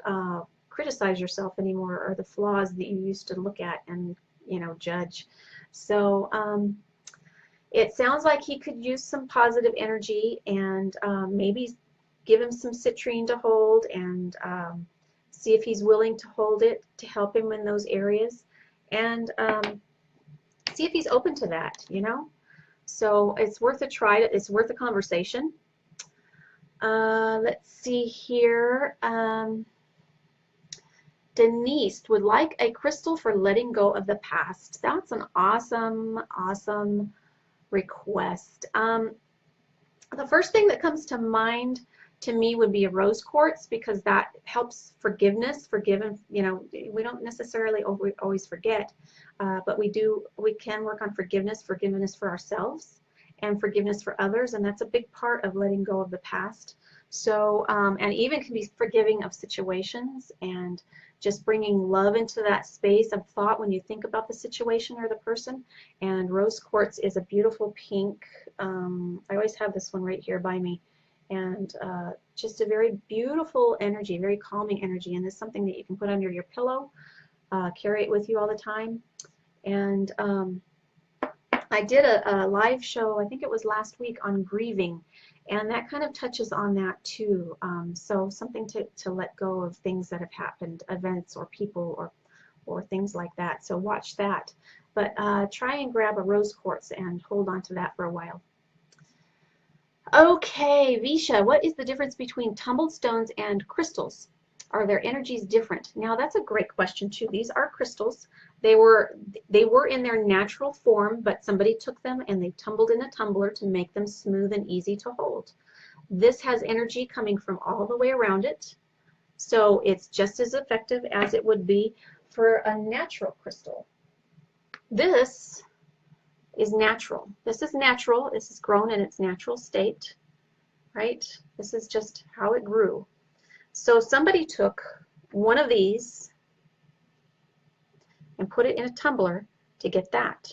criticize yourself anymore or the flaws that you used to look at and judge. So it sounds like he could use some positive energy, and maybe give him some citrine to hold, and see if he's willing to hold it to help him in those areas, and see if he's open to that, So it's worth a try. It's worth a conversation. Let's see here. Denise would like a crystal for letting go of the past. That's an awesome, awesome request. The first thing that comes to mind to me would be a rose quartz, because that helps forgiveness. We don't necessarily always forget, but we can work on forgiveness for ourselves, and forgiveness for others, and that's a big part of letting go of the past. So, and even can be forgiving of situations and just bringing love into that space of thought when you think about the situation or the person. And rose quartz is a beautiful pink. I always have this one right here by me. And just a very beautiful energy, very calming energy. And this is something that you can put under your pillow, carry it with you all the time. And I did a live show, I think it was last week, on grieving, and that kind of touches on that too. So something to let go of things that have happened, events or people or things like that. So watch that. But try and grab a rose quartz and hold on to that for a while. Okay, Visha, what is the difference between tumbled stones and crystals? Are their energies different? Now that's a great question too. These are crystals. They were in their natural form, but somebody took them and they tumbled in a tumbler to make them smooth and easy to hold. This has energy coming from all the way around it, so it's just as effective as it would be for a natural crystal. This is natural. This is natural. This is grown in its natural state, right? This is just how it grew. So somebody took one of these and put it in a tumbler to get that.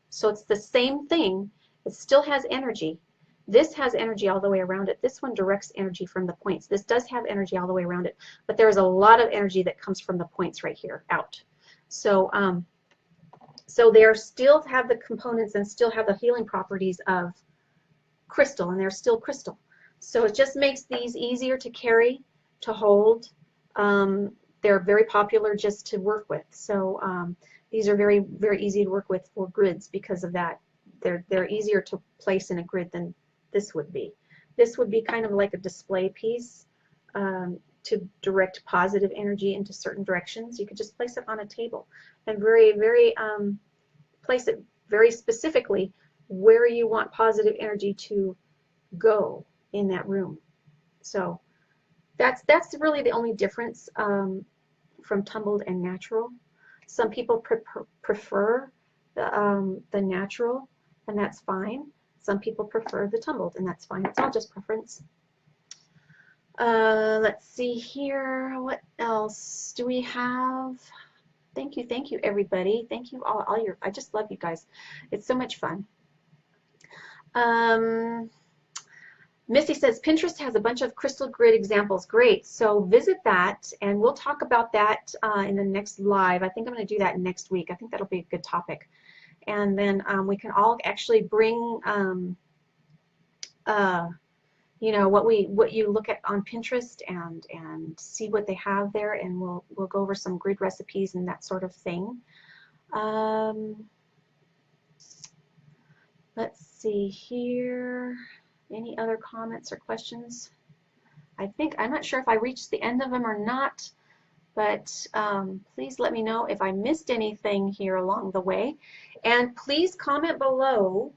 So it's the same thing. It still has energy. This has energy all the way around it. This one directs energy from the points. This does have energy all the way around it, but there's a lot of energy that comes from the points right here out. So so they still have the components and still have the healing properties of crystal, and they're still crystal. So it just makes these easier to carry, to hold. They're very popular just to work with. So these are very, very easy to work with for grids because of that. They're easier to place in a grid than this would be. This would be kind of like a display piece to direct positive energy into certain directions. You could just place it on a table and very, very place it very specifically where you want positive energy to go in that room. So that's really the only difference from tumbled and natural. Some people prefer the natural, and that's fine. Some people prefer the tumbled, and that's fine. It's all just preference. Let's see here. What else do we have? Thank you, everybody. Thank you all your. I just love you guys. It's so much fun. Missy says Pinterest has a bunch of crystal grid examples. Great. So visit that, and we'll talk about that in the next live. I think I'm going to do that next week. I think that'll be a good topic. And then we can all actually bring, you know, what you look at on Pinterest and see what they have there, and we'll go over some grid recipes and that sort of thing. Let's see here. Any other comments or questions? I'm not sure if I reached the end of them or not, but please let me know if I missed anything here along the way. And please comment below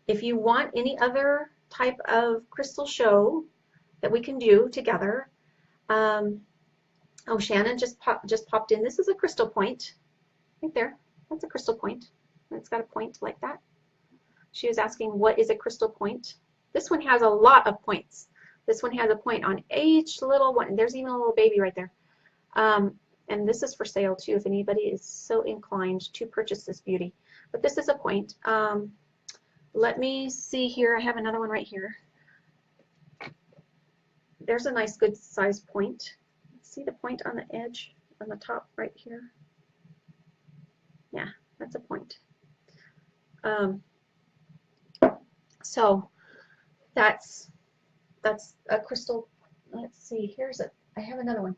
if you want any other type of crystal show that we can do together. Oh, Shannon just popped in. This is a crystal point right there. That's a crystal point. It's got a point like that. She was asking, what is a crystal point? This one has a lot of points. This one has a point on each little one. There's even a little baby right there. And this is for sale too, if anybody is so inclined to purchase this beauty. But this is a point. Let me see here. I have another one right here. There's a nice good size point. See the point on the edge, on the top right here? Yeah, that's a point. So that's a crystal. Let's see, I have another one.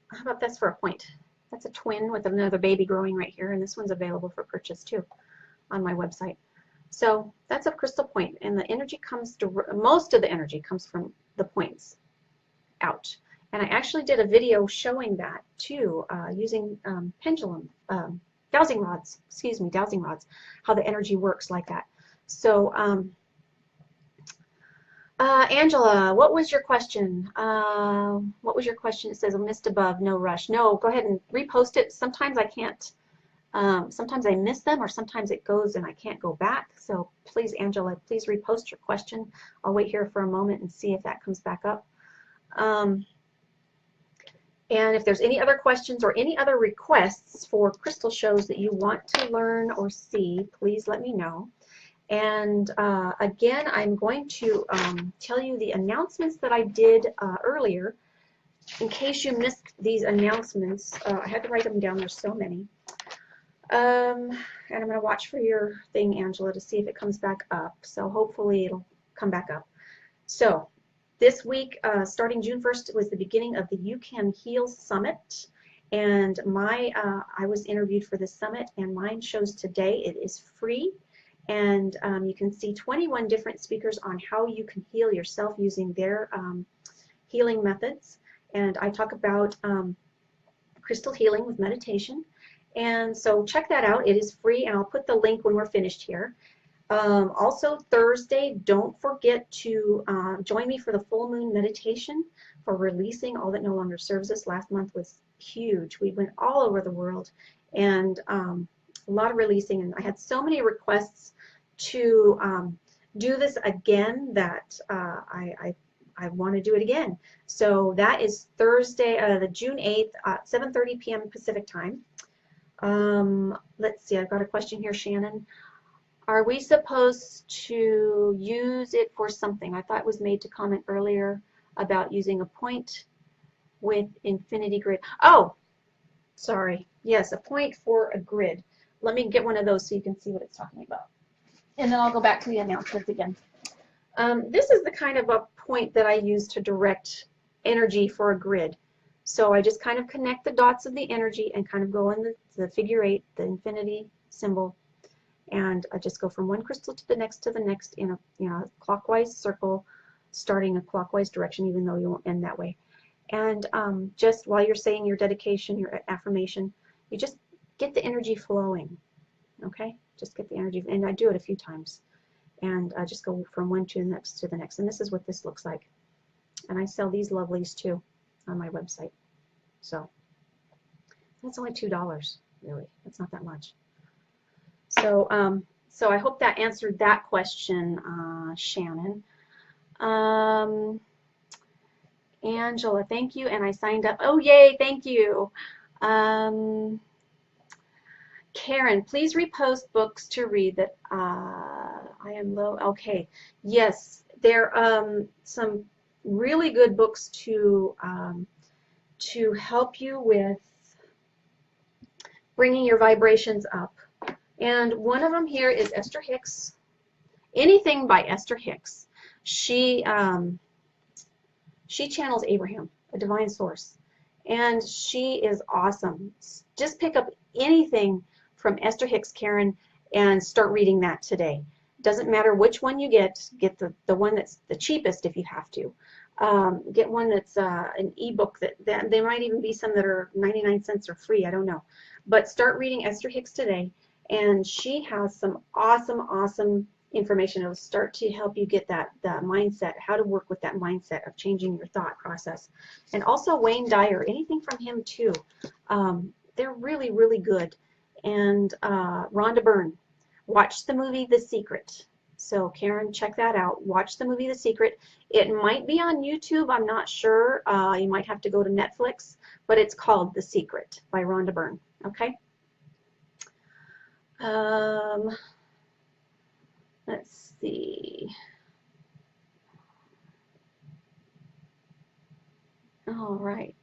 How about this for a point? That's a twin with another baby growing right here, and this one's available for purchase too on my website. So that's a crystal point, and the energy comes, most of the energy comes from the points out. And I actually did a video showing that too, using pendulum, dowsing rods, how the energy works like that. So Angela, what was your question? What was your question? It says, missed above, no rush. No, go ahead and repost it. Sometimes I can't Sometimes I miss them, or sometimes it goes and I can't go back. So please, Angela, please repost your question. I'll wait here for a moment and see if that comes back up. And if there's any other questions or any other requests for crystal shows that you want to learn or see, please let me know. And again, I'm going to tell you the announcements that I did earlier. In case you missed these announcements, I had to write them down. There's so many. And I'm going to watch for your thing, Angela, to see if it comes back up. So hopefully it'll come back up. So this week, starting June 1st, was the beginning of the You Can Heal Summit. And I was interviewed for this summit, and mine shows today. It is free. And you can see 21 different speakers on how you can heal yourself using their healing methods. And I talk about crystal healing with meditation. And so check that out. It is free, and I'll put the link when we're finished here. Also Thursday, don't forget to join me for the full moon meditation for releasing all that no longer serves us. Last month was huge. We went all over the world, and a lot of releasing, and I had so many requests to do this again that I want to do it again. So that is Thursday, the June 8th, 7:30 p.m. Pacific time. Let's see, I've got a question here, Shannon. Are we supposed to use it for something? I thought it was made to comment earlier about using a point with infinity grid. Oh, sorry. Yes, a point for a grid. Let me get one of those so you can see what it's talking about. And then I'll go back to the announcements again. This is the kind of a point that I use to direct energy for a grid. So I just kind of connect the dots of the energy and kind of go in the figure 8, the infinity symbol, and I just go from one crystal to the next in a clockwise circle, starting a clockwise direction, even though you won't end that way. And just while you're saying your dedication, your affirmation, you just get the energy flowing. Okay, just get the energy, and I do it a few times, and I just go from one to the next to the next. And this is what this looks like. And I sell these lovelies too on my website. So that's only $2, really. That's not that much. So, so I hope that answered that question, Shannon. Angela, thank you, and I signed up. Oh, yay, thank you. Karen, please repost books to read that I am low. Okay, yes, there are some really good books to help you with bringing your vibrations up. And one of them here is Esther Hicks. Anything by Esther Hicks. She channels Abraham, a divine source, and she is awesome. Just pick up anything from Esther Hicks, Karen, and start reading that today. Doesn't matter which one you get the one that's the cheapest if you have to. Get one that's an ebook that there might even be some that are 99 cents or free, I don't know. But start reading Esther Hicks today, and she has some awesome information. It'll start to help you get that mindset, how to work with that mindset of changing your thought process. And also Wayne Dyer, anything from him too. They're really good. And Rhonda Byrne, watch the movie The Secret. So Karen, check that out. Watch the movie The Secret. It might be on YouTube, I'm not sure. You might have to go to Netflix, but it's called The Secret by Rhonda Byrne. Okay. Let's see. All right.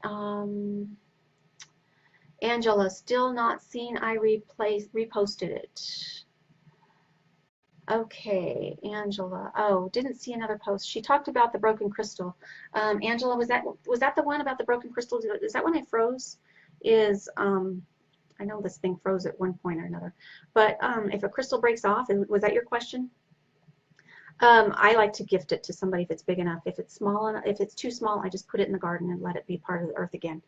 Angela, still not seen. I reposted it. Okay, Angela. Oh, didn't see another post. She talked about the broken crystal. Angela, was that the one about the broken crystal? Is that when it froze? I know this thing froze at one point or another. But if a crystal breaks off, was that your question? I like to gift it to somebody if it's big enough. If it's small enough, if it's too small, I just put it in the garden and let it be part of the earth again.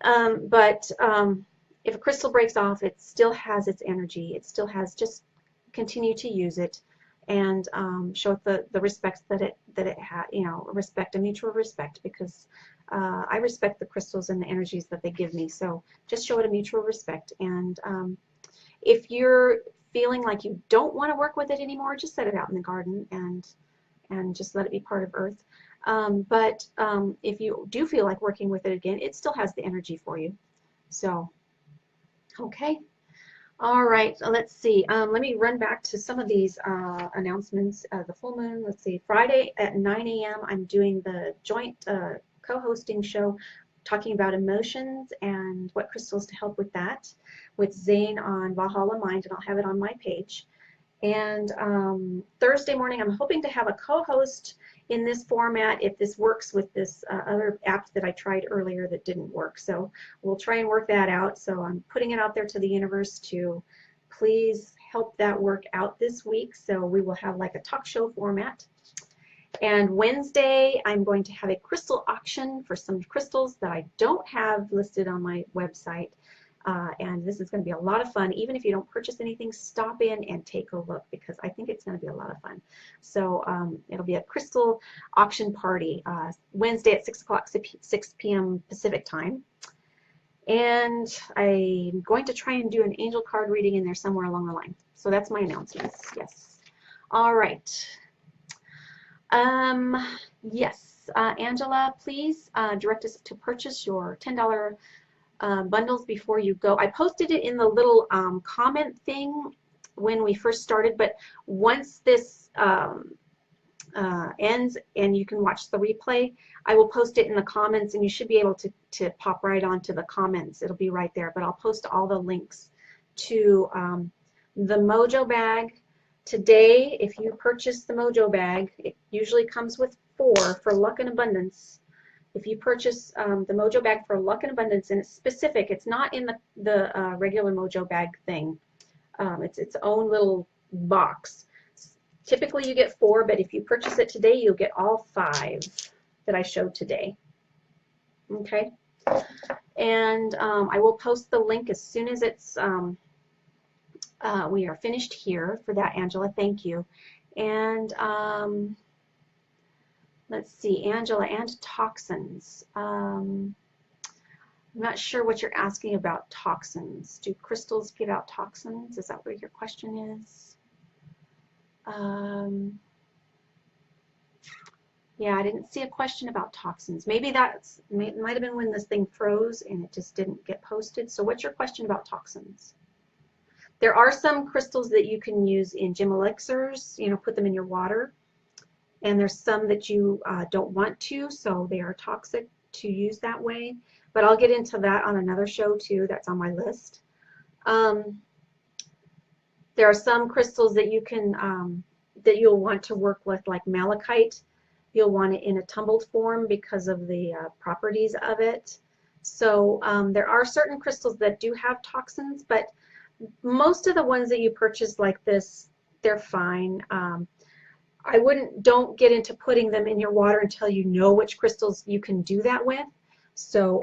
If a crystal breaks off, it still has its energy. It still has, just continue to use it and show it the respect that it has, respect, a mutual respect, because I respect the crystals and the energies that they give me. So just show it a mutual respect, and If you're feeling like you don't want to work with it anymore, just set it out in the garden and just let it be part of Earth. But if you do feel like working with it again, it still has the energy for you. So, okay. All right, let's see. Let me run back to some of these announcements. The full moon, let's see, Friday at 9 a.m. I'm doing the joint co-hosting show talking about emotions and what crystals to help with that with Zane on Valhalla Mind, and I'll have it on my page. And Thursday morning, I'm hoping to have a co-host in this format if this works with this other app that I tried earlier that didn't work. So we'll try and work that out. So I'm putting it out there to the universe to please help that work out this week. So we will have like a talk show format. And Wednesday, I'm going to have a crystal auction for some crystals that I don't have listed on my website. And this is going to be a lot of fun. Even if you don't purchase anything, stop in and take a look because I think it's going to be a lot of fun. So it'll be a crystal auction party Wednesday at 6 p.m. Pacific time. And I'm going to try and do an angel card reading in there somewhere along the line. So that's my announcements. Yes. All right. Yes, Angela, please direct us to purchase your $10 bundles before you go. I posted it in the little comment thing when we first started, but once this ends and you can watch the replay, I will post it in the comments and you should be able to pop right onto the comments. It'll be right there, but I'll post all the links to the Mojo bag. Today, if you purchase the Mojo bag, it usually comes with 4 for luck and abundance. If you purchase the Mojo bag for luck and abundance, and it's specific, it's not in the regular Mojo bag thing. It's its own little box. Typically you get 4, but if you purchase it today, you'll get all 5 that I showed today. Okay? And I will post the link as soon as it's we are finished here for that, Angela. Thank you. And let's see, Angela, and toxins. I'm not sure what you're asking about toxins. Do crystals give out toxins? Is that what your question is? Yeah, I didn't see a question about toxins. Maybe that's might have been when this thing froze and it just didn't get posted. So what's your question about toxins? There are some crystals that you can use in gem elixirs, you know, put them in your water. And there's some that you don't want to, so they are toxic to use that way. But I'll get into that on another show too. That's on my list. There are some crystals that you can that you'll want to work with, like malachite. You'll want it in a tumbled form because of the properties of it. So there are certain crystals that do have toxins, but most of the ones that you purchase like this, they're fine. Don't get into putting them in your water until you know which crystals you can do that with. So,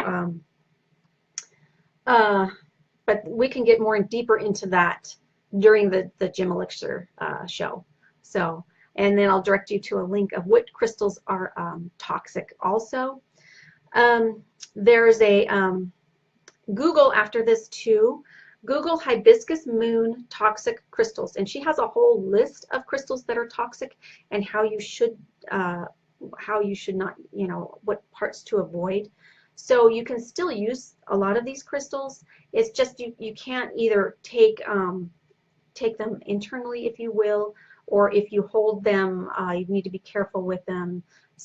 but we can get more deeper into that during the Gem Elixir show. So, and then I'll direct you to a link of what crystals are toxic also. There's a Google after this too. Google hibiscus moon toxic crystals, and she has a whole list of crystals that are toxic and how you should not, you know, what parts to avoid. So you can still use a lot of these crystals. It's just you can't either take them internally, if you will, or if you hold them, you need to be careful with them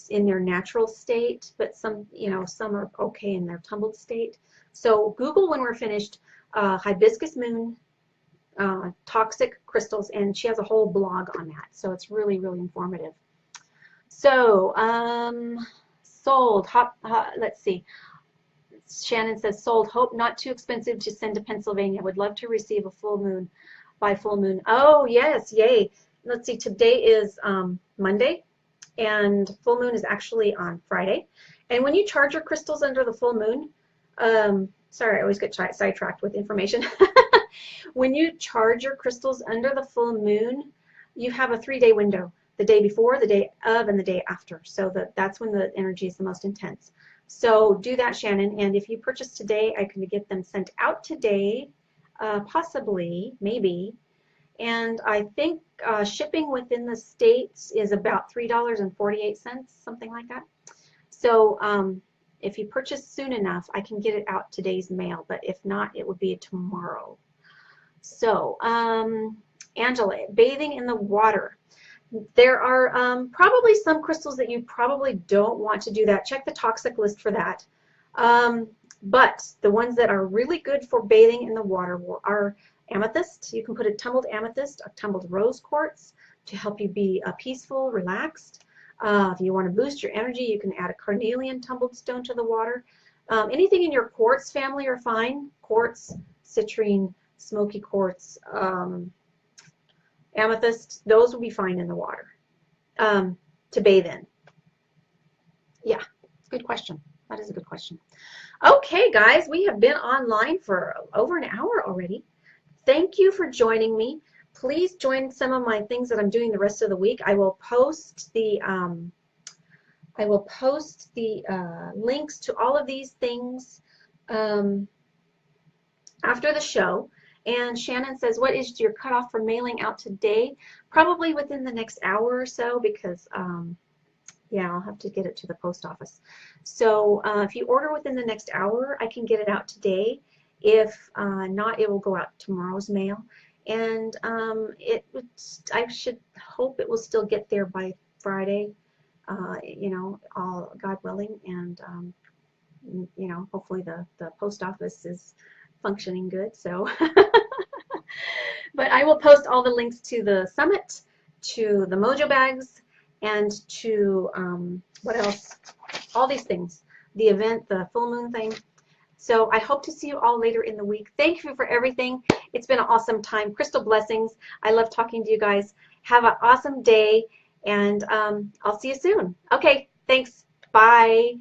in their natural state. But some, you know, some are okay in their tumbled state. So Google when we're finished. Hibiscus moon toxic crystals, and she has a whole blog on that, so it's really, really informative. So sold, let's see, Shannon says sold, hope not too expensive to send to Pennsylvania, would love to receive a full moon by full moon. Oh yes, yay. Let's see, today is Monday and full moon is actually on Friday, and when you charge your crystals under the full moon, sorry, I always get sidetracked with information. When you charge your crystals under the full moon, you have a 3-day window. The day before, the day of, and the day after. So that's when the energy is the most intense. So do that, Shannon. And if you purchase today, I can get them sent out today possibly, maybe. And I think shipping within the States is about $3.48, something like that. So if you purchase soon enough, I can get it out today's mail, but if not, it would be tomorrow. So, Angela, bathing in the water. There are probably some crystals that you probably don't want to do that. Check the toxic list for that. But the ones that are really good for bathing in the water are amethyst. You can put a tumbled amethyst, a tumbled rose quartz to help you be peaceful, relaxed. If you want to boost your energy, you can add a carnelian tumbled stone to the water. Anything in your quartz family are fine. Quartz, citrine, smoky quartz, amethyst, those will be fine in the water to bathe in. Yeah, good question. That is a good question. Okay, guys, we have been online for over an hour already. Thank you for joining me. Please join some of my things that I'm doing the rest of the week. I will post the links to all of these things after the show. And Shannon says, what is your cutoff for mailing out today? Probably within the next hour or so, because yeah, I'll have to get it to the post office. So if you order within the next hour, I can get it out today. If not, it will go out tomorrow's mail. And I should hope it will still get there by Friday, you know, all God willing. And, you know, hopefully the post office is functioning good. So, but I will post all the links to the summit, to the Mojo Bags, and to what else? All these things, the event, the full moon thing. So I hope to see you all later in the week. Thank you for everything. It's been an awesome time. Crystal blessings. I love talking to you guys. Have an awesome day, and I'll see you soon. Okay, thanks. Bye.